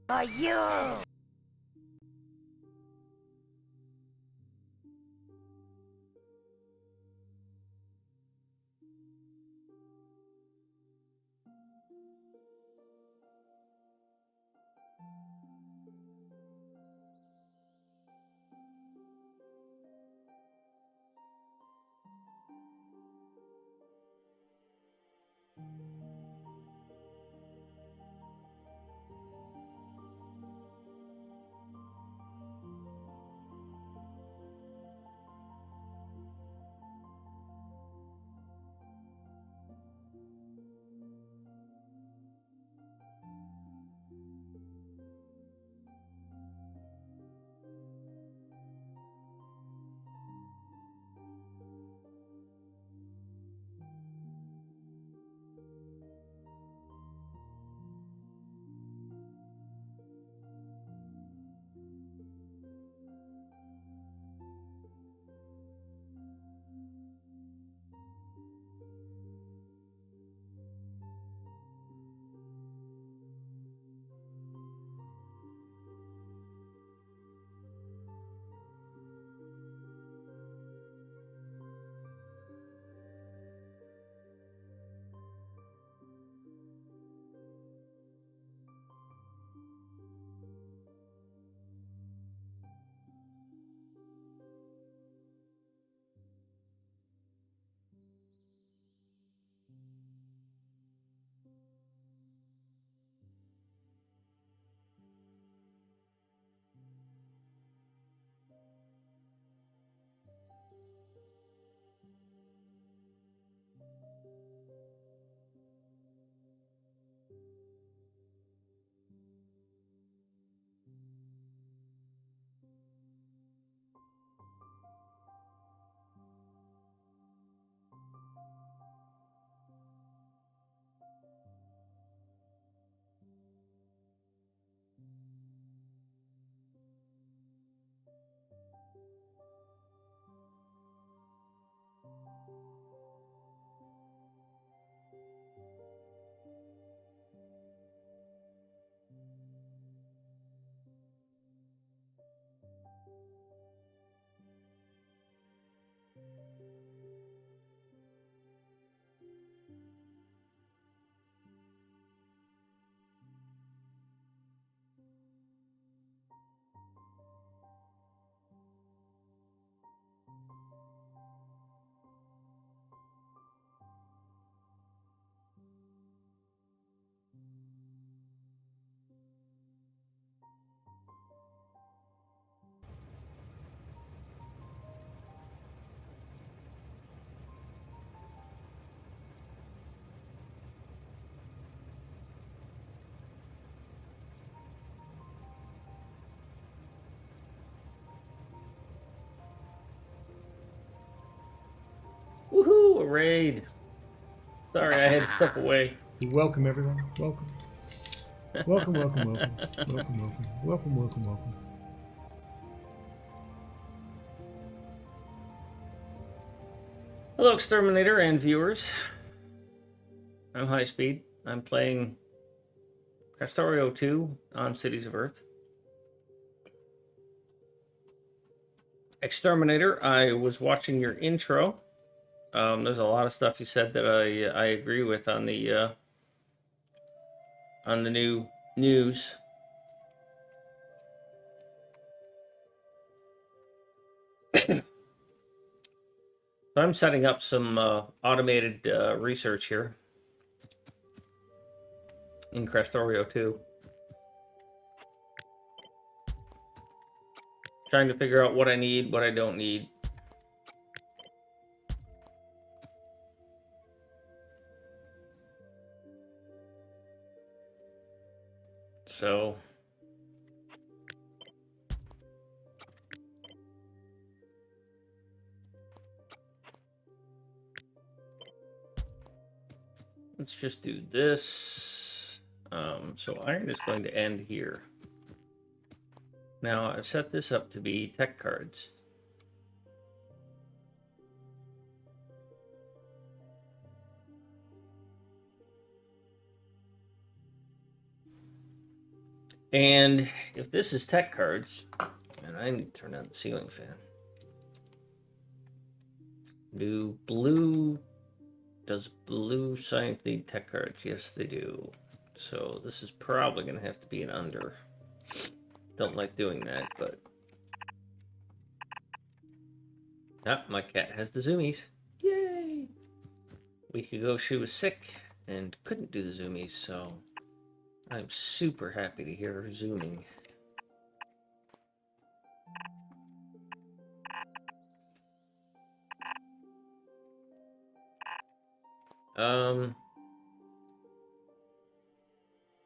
B: For you!
A: Woohoo! A raid. Sorry, I had to step away.
D: Welcome, everyone. Welcome. Welcome, welcome, welcome. Welcome, welcome. Welcome, welcome, welcome.
A: Hello, Exterminator and viewers. I'm High Speed. I'm playing Krastorio2 on Cities of Earth. Exterminator, I was watching your intro. There's a lot of stuff you said that I agree with on the new news. So I'm setting up some automated research here in Krastorio2. Trying to figure out what I need, what I don't need. So let's just do this. So iron is going to end here. Now I've set this up to be tech cards. And if this is tech cards, and I need to turn on the ceiling fan. Does blue science need tech cards? Yes, they do. So this is probably going to have to be an under. Don't like doing that, but... Ah, my cat has the zoomies. Yay! A week ago she was sick and couldn't do the zoomies, so I'm super happy to hear her zooming.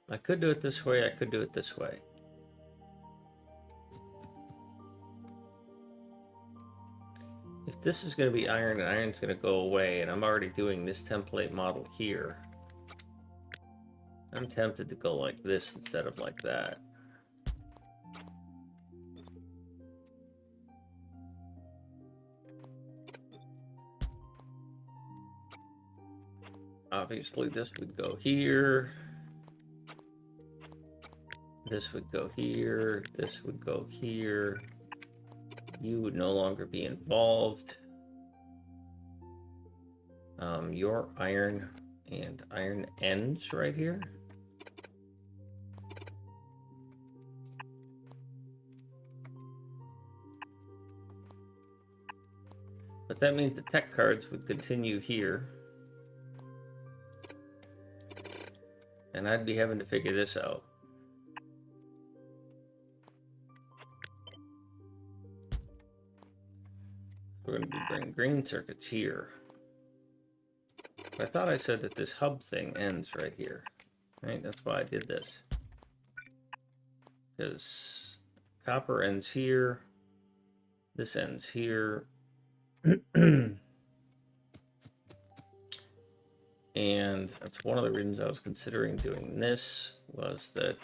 A: I could do it this way, I could do it this way. If this is going to be iron and iron's going to go away, and I'm already doing this template model here, I'm tempted to go like this instead of like that. Obviously, this would go here. This would go here. This would go here. You would no longer be involved. Your iron and iron ends right here. But that means the tech cards would continue here. And I'd be having to figure this out. We're going to be bringing green circuits here. I thought I said that this hub thing ends right here. Right? That's why I did this. Because copper ends here. This ends here. And that's one of the reasons I was considering doing this, was that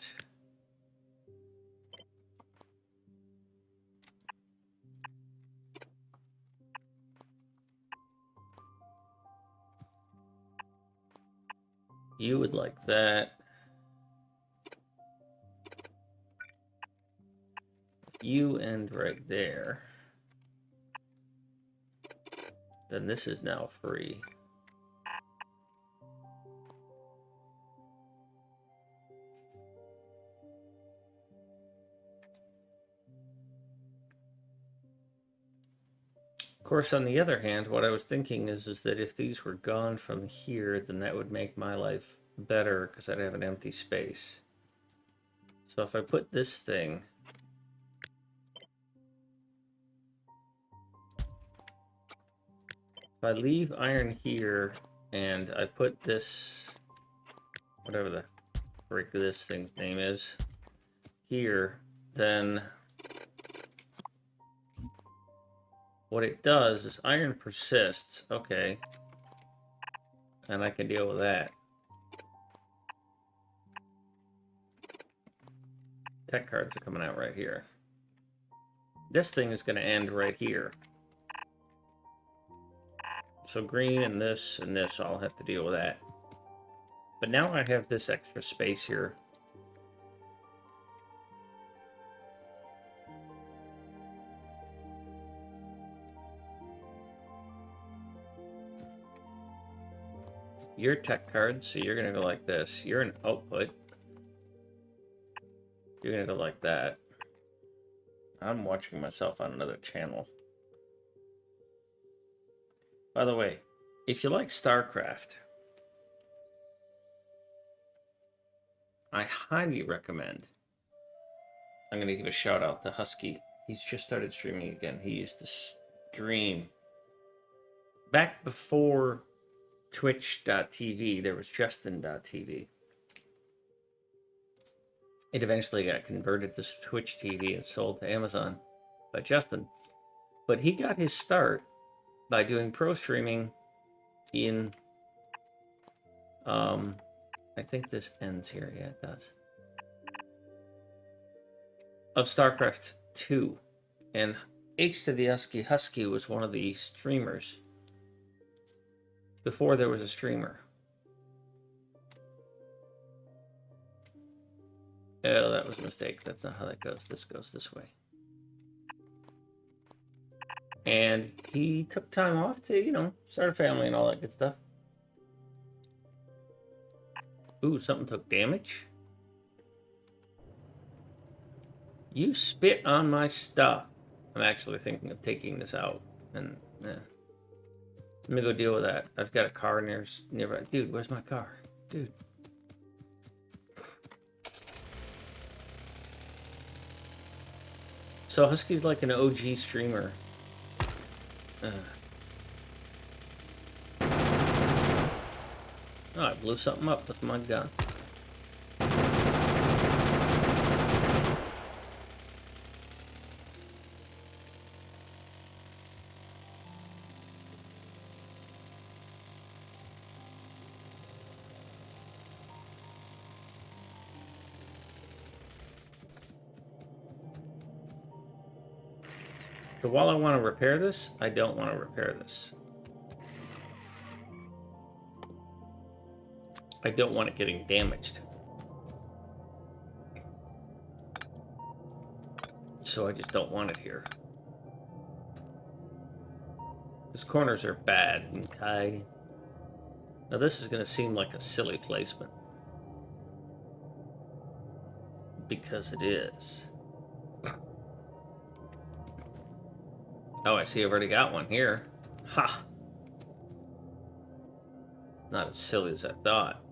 A: You would like that. You end right there. Then this is now free. Of course, on the other hand, what I was thinking is that if these were gone from here, then that would make my life better because I'd have an empty space. So if I put this thing... If I leave iron here and I put this... Whatever the frick this thing's name is... Here, then... What it does is iron persists. Okay. And I can deal with that. Tech cards are coming out right here. This thing is going to end right here. So green and this, I'll have to deal with that. But now I have this extra space here. You're tech cards, so you're going to go like this. You're an output. You're going to go like that. I'm watching myself on another channel. By the way, if you like StarCraft, I highly recommend. I'm going to give a shout out to Husky. He's just started streaming again. He used to stream. Back before Twitch.tv, there was Justin.tv. It eventually got converted to Twitch TV and sold to Amazon by Justin. But he got his start by doing pro streaming in... I think this ends here. Yeah, it does. Of StarCraft 2. And H to the Husky was one of the streamers. Before there was a streamer. Oh, that was a mistake. That's not how that goes. This goes this way. And he took time off to, you know, start a family and all that good stuff. Ooh, something took damage. You spit on my stuff. I'm actually thinking of taking this out. And, let me go deal with that. I've got a car nearby. Dude, where's my car? Dude. So Husky's like an OG streamer. Oh, I blew something up with my gun. So while I want to repair this, I don't want to repair this. I don't want it getting damaged. So I just don't want it here. These corners are bad, okay? Now this is going to seem like a silly placement. Because it is. Oh, I see I've already got one here. Ha! Not as silly as I thought.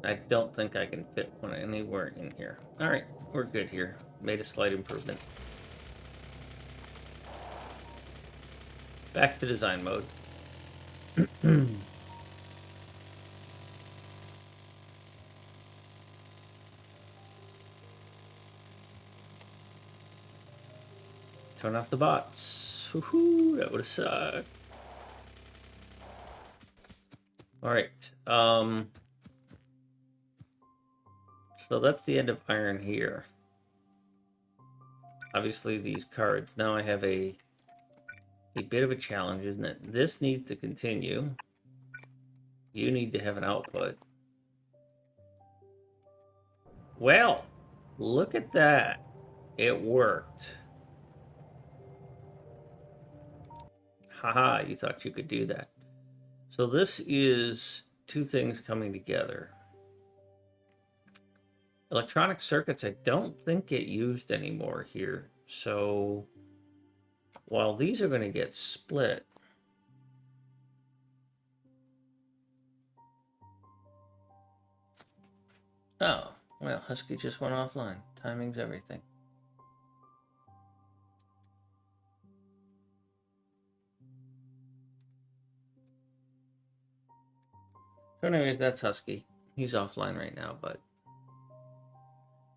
A: I don't think I can fit one anywhere in here. Alright, we're good here. Made a slight improvement. Back to design mode. Turn off the bots. Woohoo, that would have sucked. Alright. So that's the end of iron here. Obviously these cards. Now I have a bit of a challenge, isn't it? This needs to continue. You need to have an output. Well, look at that. It worked. Haha, you thought you could do that. So this is two things coming together. Electronic circuits, I don't think get used anymore here. So while these are going to get split, oh, well, Husky just went offline. Timing's everything. So anyways, that's Husky. He's offline right now, but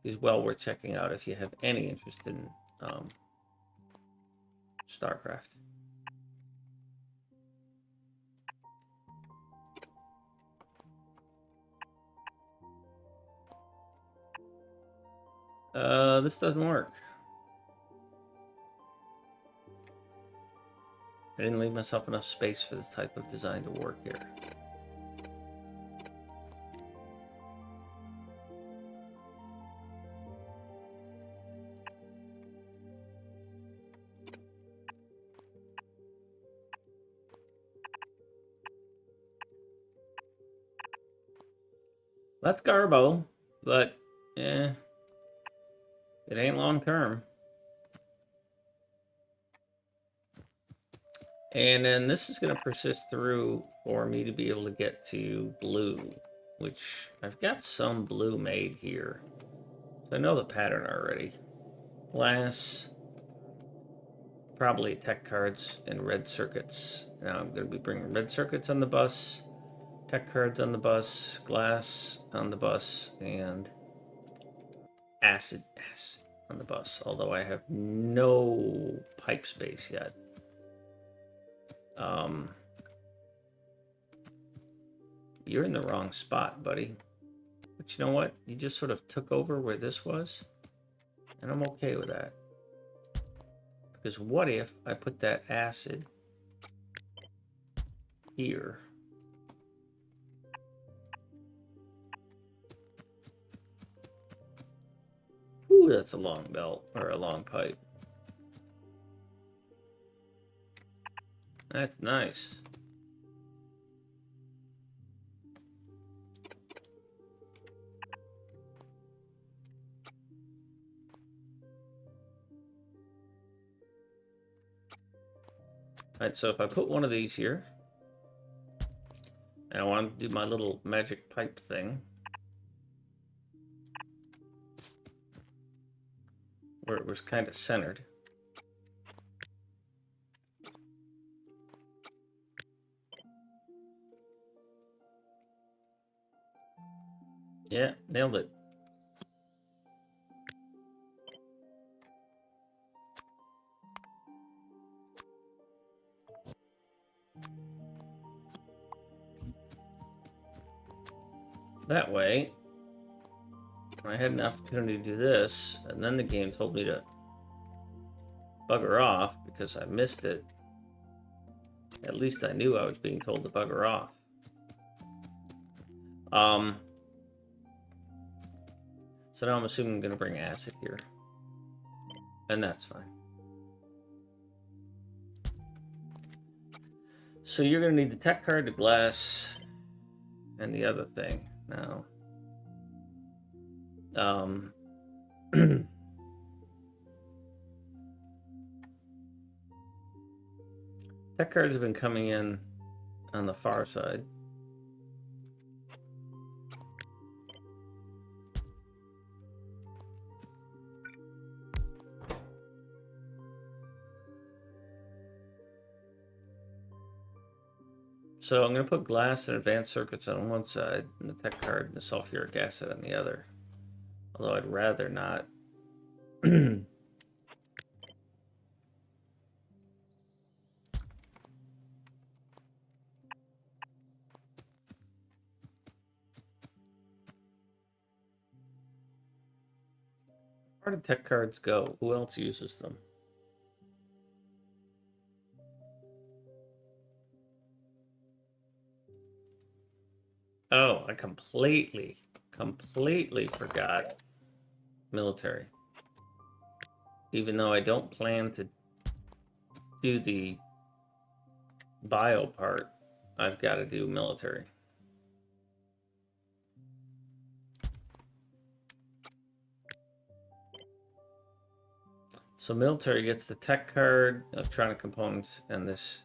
A: he's well worth checking out if you have any interest in StarCraft. This doesn't work. I didn't leave myself enough space for this type of design to work here. That's Garbo, but it ain't long term. And then this is going to persist through for me to be able to get to blue, which I've got some blue made here. So I know the pattern already. Glass, probably tech cards and red circuits. Now I'm going to be bringing red circuits on the bus, tech cards on the bus, glass on the bus, and acid on the bus. Although I have no pipe space yet. You're in the wrong spot, buddy. But you know what? You just sort of took over where this was. And I'm okay with that. Because what if I put that acid here? Ooh, that's a long belt, or a long pipe. That's nice. Alright, so if I put one of these here, and I want to do my little magic pipe thing, where it was kind of centered. Yeah, nailed it. That way, I had an opportunity to do this, and then the game told me to bugger off because I missed it. At least I knew I was being told to bugger off. So now I'm assuming I'm going to bring acid here. And that's fine. So you're going to need the tech card, the glass, and the other thing. Now, tech cards have been coming in on the far side. So I'm going to put glass and advanced circuits on one side, and the tech card and the sulfuric acid on the other. Although I'd rather not. Where did tech cards go? Who else uses them? Oh, I completely forgot military. Even though I don't plan to do the bio part, I've got to do military. So military gets the tech card, electronic components, and this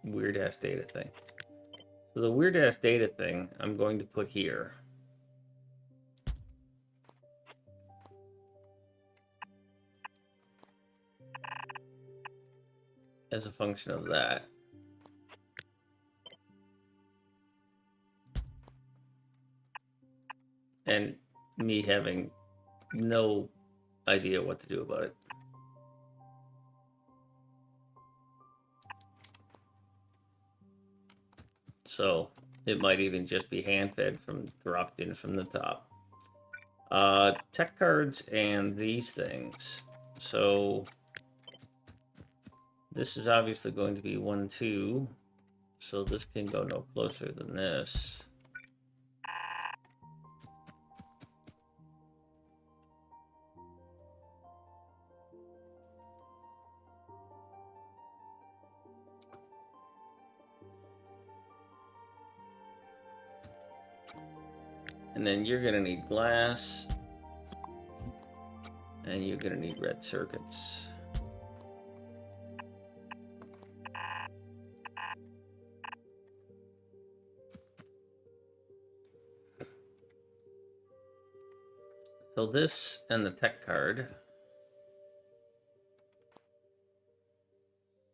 A: weird-ass data thing. So the weird-ass data thing I'm going to put here. As a function of that. And me having no idea what to do about it. So it might even just be hand-fed from dropped in from the top. Tech cards and these things. So this is obviously going to be 1, 2. So this can go no closer than this. And then you're going to need glass. And you're going to need red circuits. So this and the tech card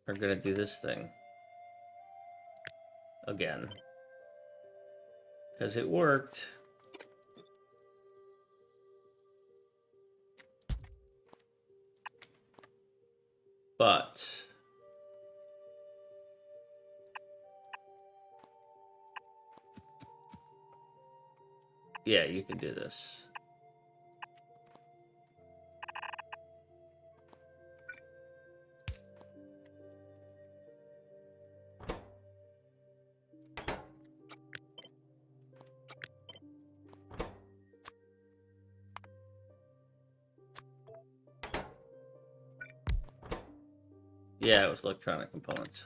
A: are going to do this thing again. Because it worked. But yeah, you can do this. Yeah, it was electronic components.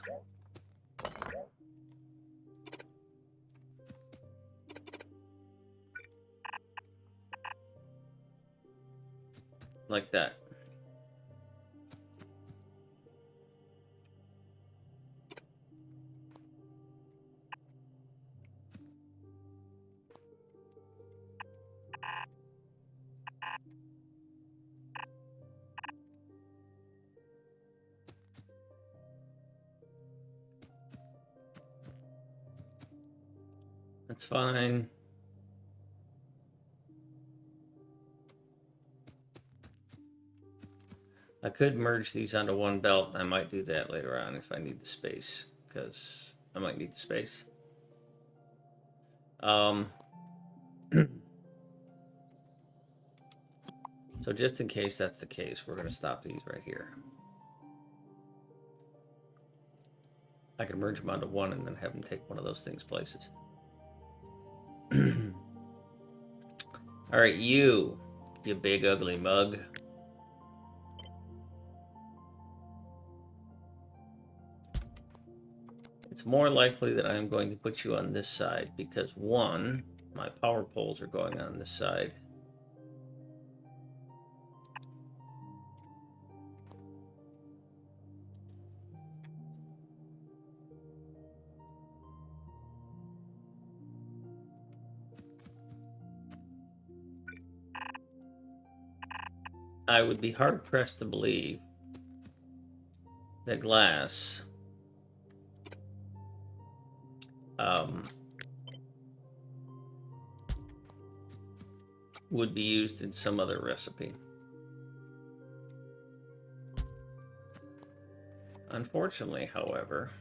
A: Like that. That's fine. I could merge these onto one belt. I might do that later on if I need the space, because I might need the space. So just in case that's the case, we're going to stop these right here. I can merge them onto one and then have them take one of those things places. All right, you big ugly mug. It's more likely that I'm going to put you on this side because, one, my power poles are going on this side. I would be hard-pressed to believe that glass would be used in some other recipe. Unfortunately, however,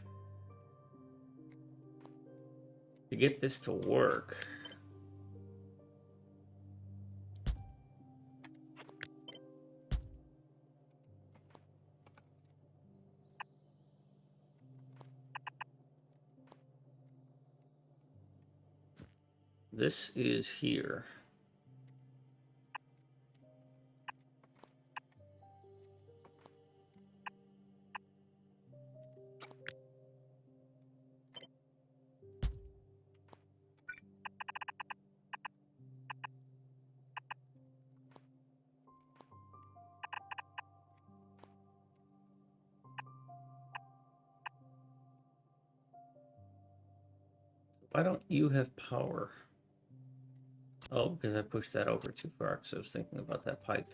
A: to get this to work, this is here. Why don't you have power? Oh, because I pushed that over too far because I was thinking about that pipe.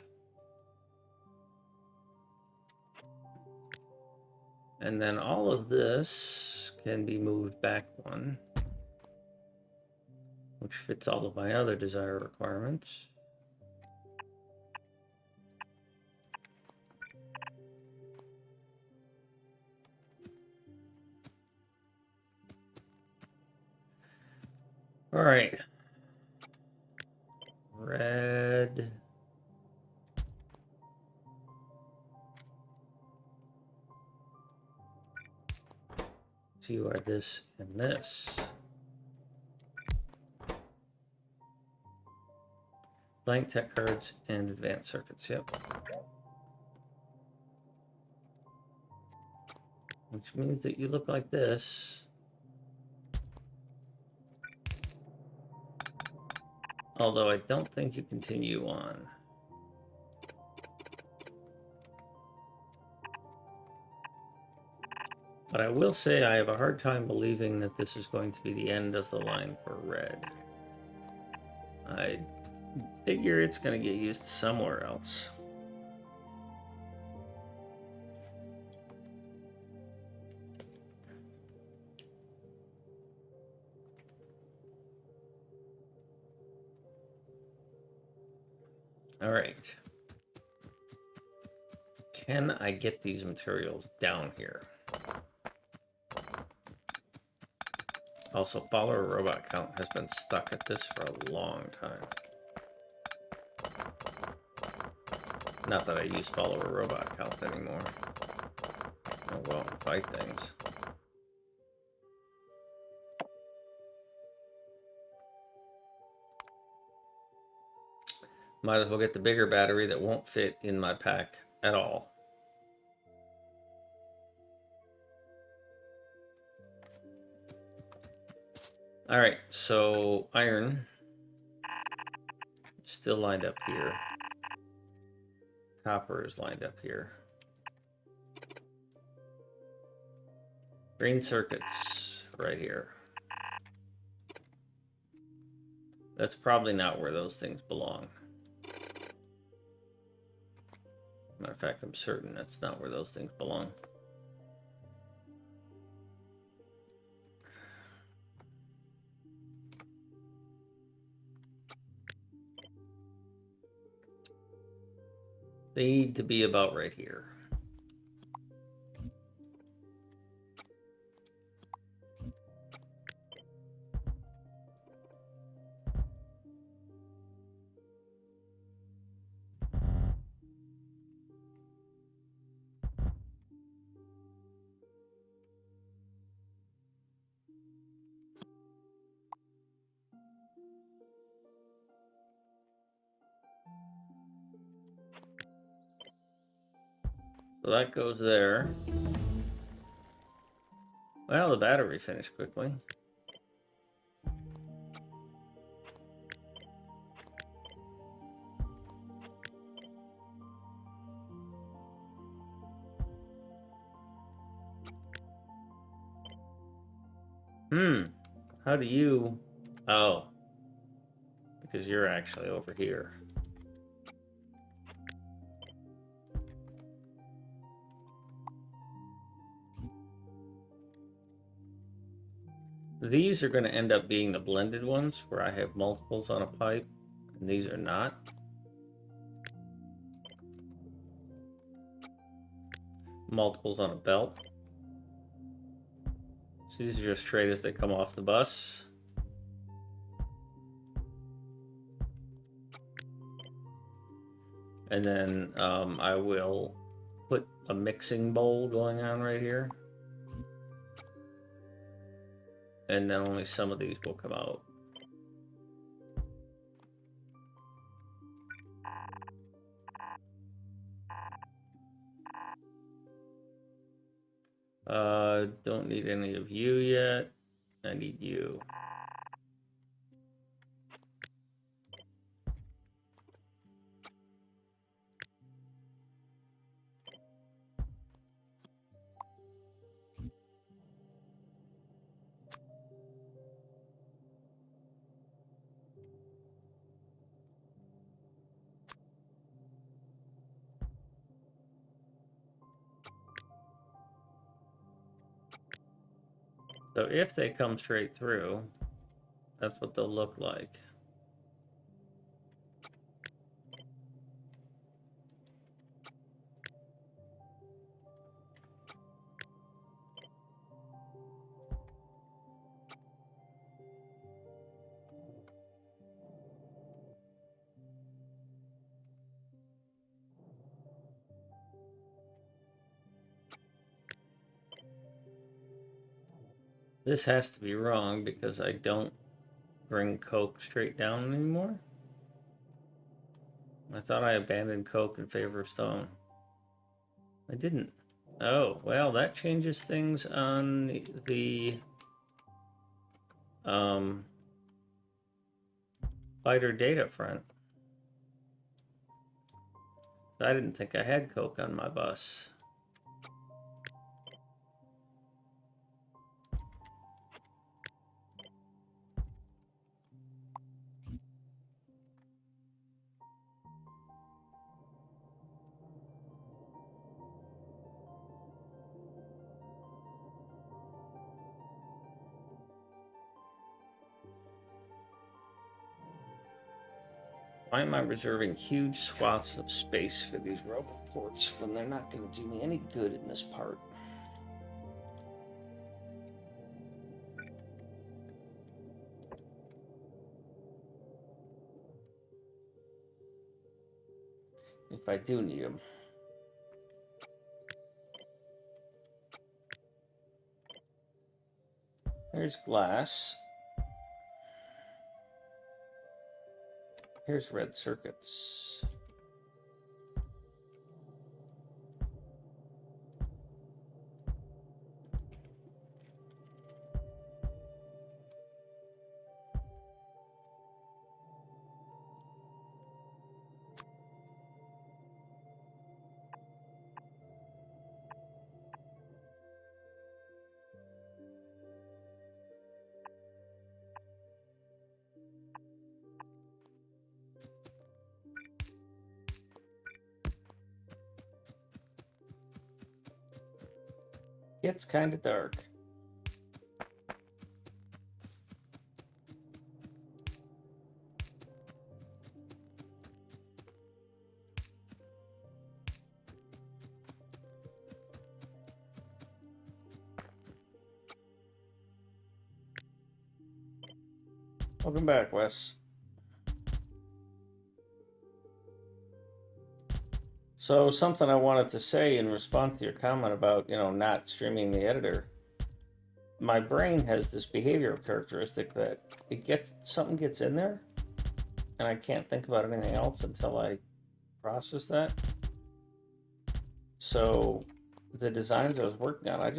A: And then all of this can be moved back one, which fits all of my other desire requirements. All right. Red. So you are this and this. Blank tech cards and advanced circuits, yep. Which means that you look like this. Although I don't think you continue on. But I will say I have a hard time believing that this is going to be the end of the line for red. I figure it's going to get used somewhere else. All right. Can I get these materials down here? Also, follower robot count has been stuck at this for a long time. Not that I use follower robot count anymore. I'll go out and fight things. Might as well get the bigger battery that won't fit in my pack at all. All right, so iron still lined up here. Copper is lined up here. Green circuits right here. That's probably not where those things belong. Matter of fact, I'm certain that's not where those things belong. They need to be about right here. So that goes there. Well, the battery finished quickly. How do you... Oh. Because you're actually over here. These are going to end up being the blended ones, where I have multiples on a pipe, and these are not. Multiples on a belt. So these are just straight as they come off the bus. And then I will put a mixing bowl going on right here. And then only some of these will come out. Don't need any of you yet. I need you. So if they come straight through, that's what they'll look like. This has to be wrong because I don't bring coke straight down anymore. I thought I abandoned coke in favor of stone. I didn't. Oh, well, that changes things on the lighter data front. I didn't think I had coke on my bus. Why am I reserving huge swaths of space for these robot ports when they're not going to do me any good in this part? If I do need them. There's glass. Here's red circuits. It's kind of dark. Welcome back, Wes. So something I wanted to say in response to your comment about, not streaming the editor. My brain has this behavioral characteristic that something gets in there and I can't think about anything else until I process that. So the designs I was working on,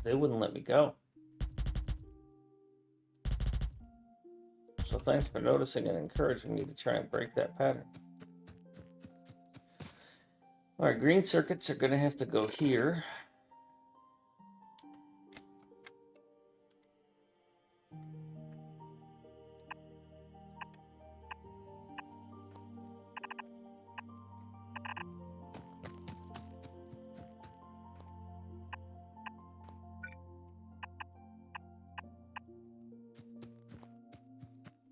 A: they wouldn't let me go. So thanks for noticing and encouraging me to try and break that pattern. All right, green circuits are going to have to go here.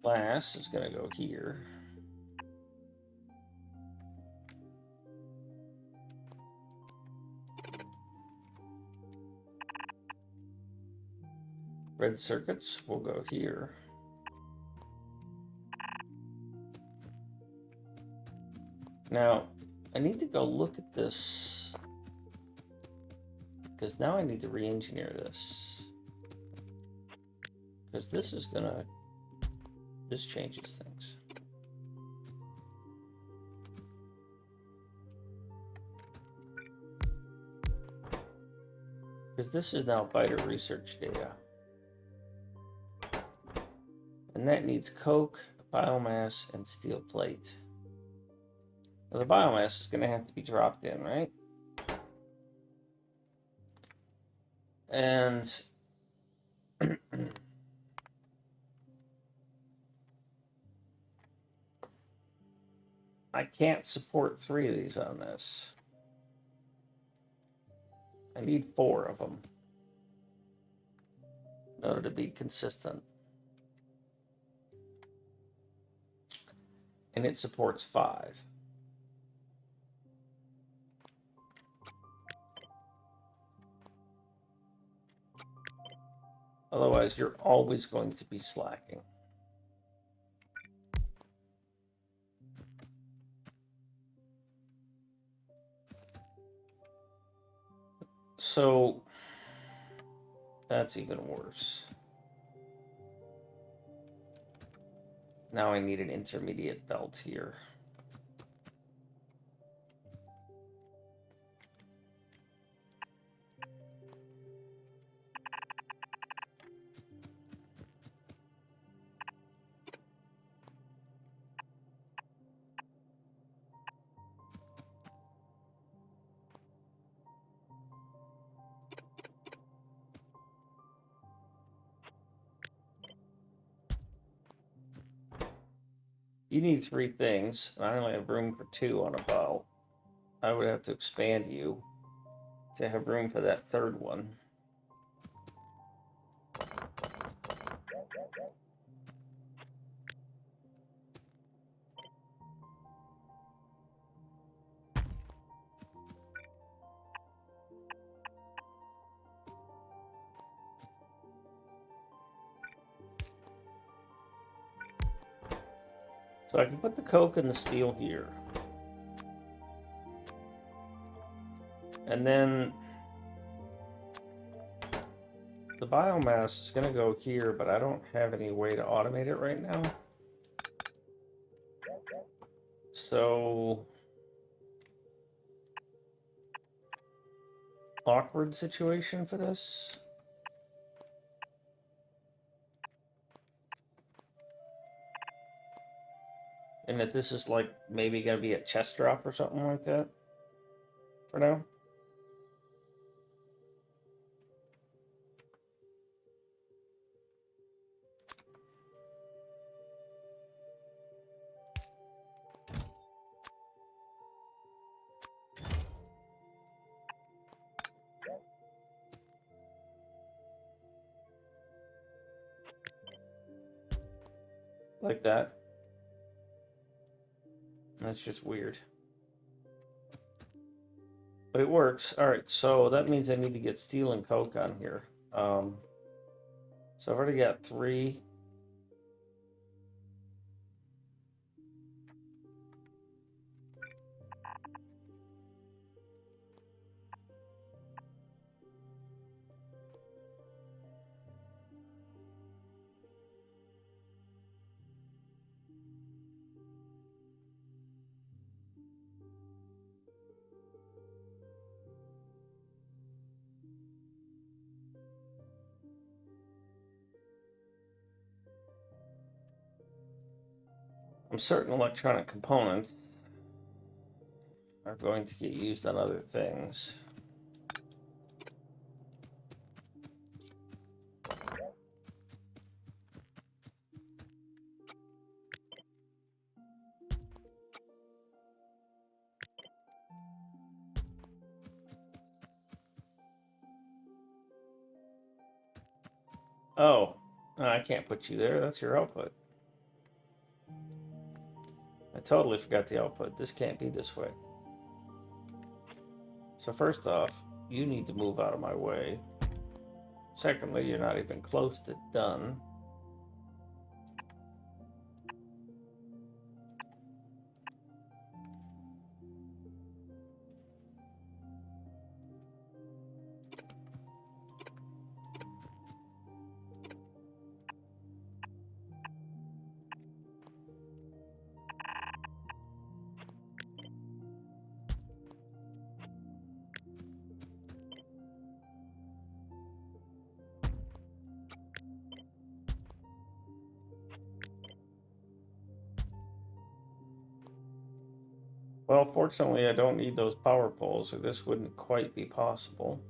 A: Glass is going to go here. Red circuits will go here. Now, I need to go look at this because now I need to re-engineer this because this changes things. Because this is now biter research data. And that needs coke, biomass, and steel plate. Now, the biomass is going to have to be dropped in, right? And I can't support 3 of these on this. I need 4 of them in order to be consistent. And it supports 5. Otherwise, you're always going to be slacking. So that's even worse. Now I need an intermediate belt here. You need 3 things, and I only have room for 2 on a belt. I would have to expand you to have room for that 3rd one. So I can put the coke and the steel here. And then the biomass is going to go here, but I don't have any way to automate it right now. So, awkward situation for this. And that this is like maybe going to be a chest drop or something like that for now. Like that. That's just weird. But it works. Alright, so that means I need to get steel and coke on here. So I've already got 3. Certain electronic components are going to get used on other things. Oh, I can't put you there. That's your output. I totally forgot the output. This can't be this way. So first off, you need to move out of my way. Secondly, you're not even close to done. Well, fortunately, I don't need those power poles, or this wouldn't quite be possible.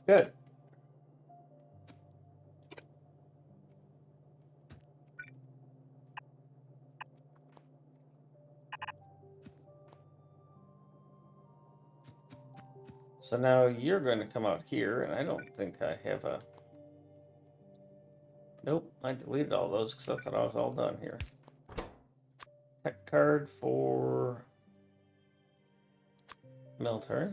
A: Good. So now you're going to come out here, and I don't think I have a... Nope, I deleted all those because I thought I was all done here. Tech card for military.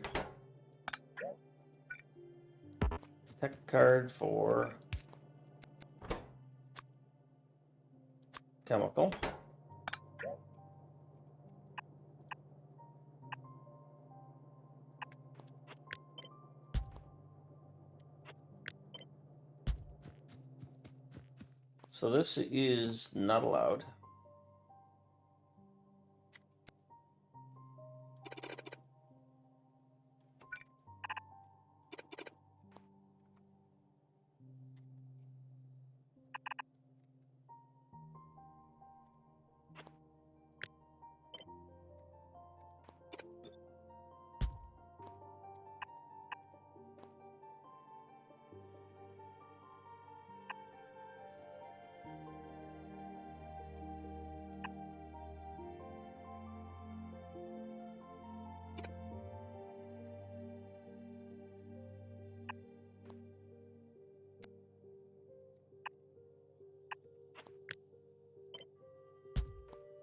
A: Tech card for chemical. So this is not allowed.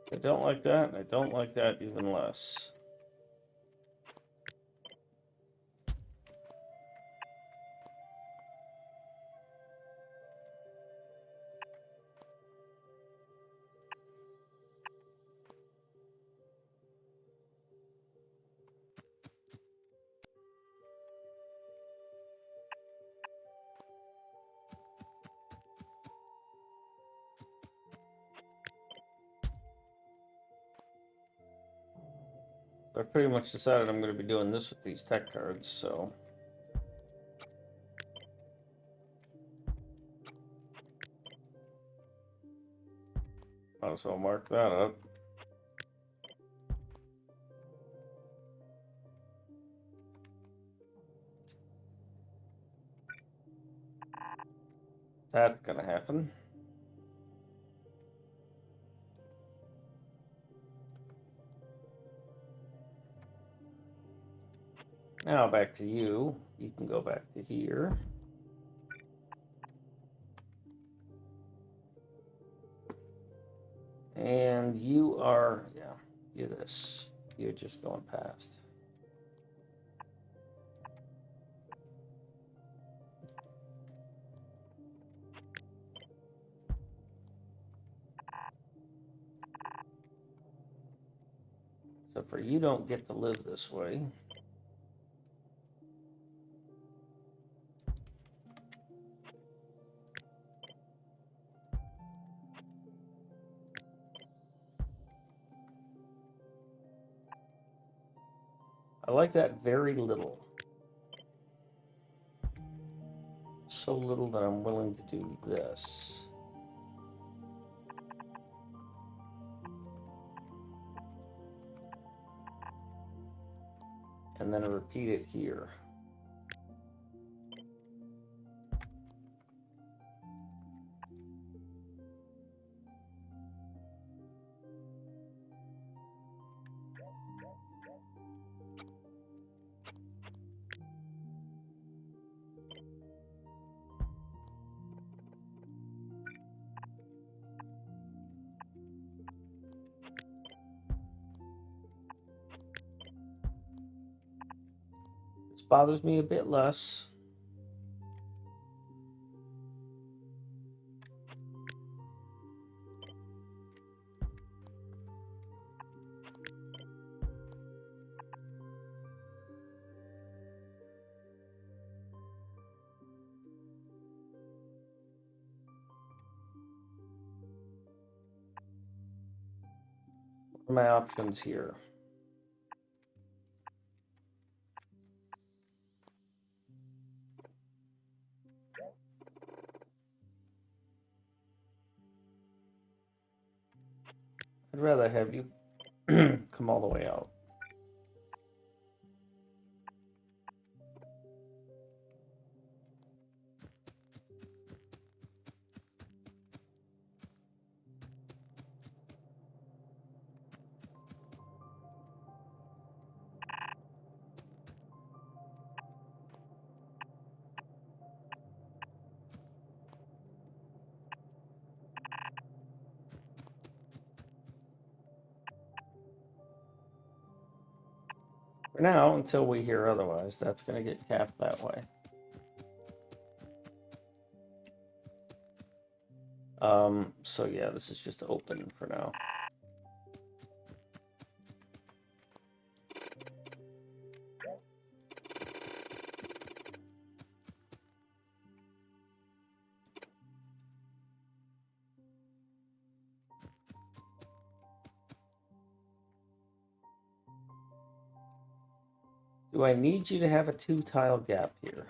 A: I don't like that, and I don't like that even less. I've pretty much decided I'm going to be doing this with these tech cards, so... Might as well mark that up. That's going to happen. Now back to you. You can go back to here. And you are, yeah, you're this. You're just going past. So for you don't get to live this way. I like that very little. So little that I'm willing to do this. And then repeat it here. bothers me a bit less. What are my options here? I'd rather have you come all the way out. For now, until we hear otherwise, that's going to get capped that way. So yeah, this is just open for now. Do I need you to have a 2-tile gap here?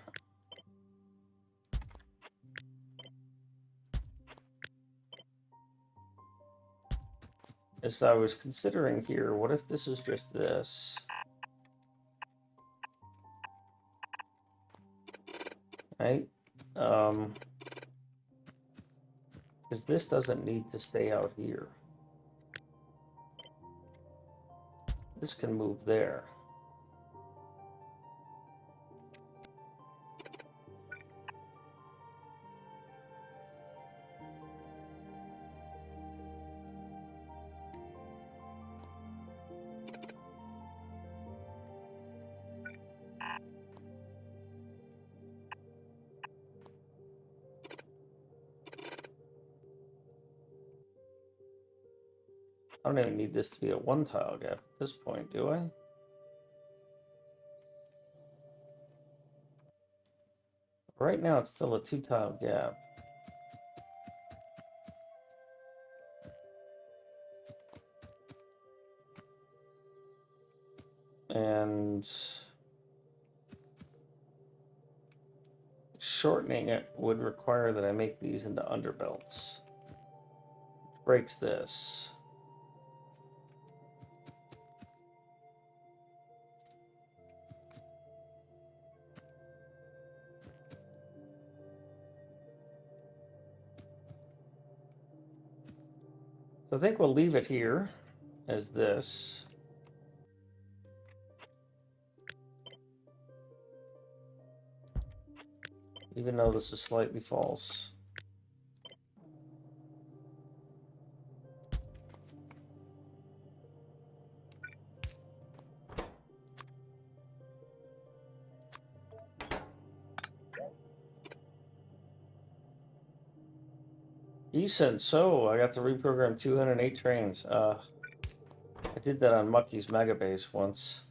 A: As I was considering here, what if this is just this? Right? Because this doesn't need to stay out here. This can move there. I don't even need this to be a 1-tile gap at this point, do I? Right now, it's still a 2-tile gap. And shortening it would require that I make these into underbelts. Which breaks this. So I think we'll leave it here as this. Even though this is slightly false. Decent. So I got to reprogram 208 trains. I did that on Mucky's Mega Base once.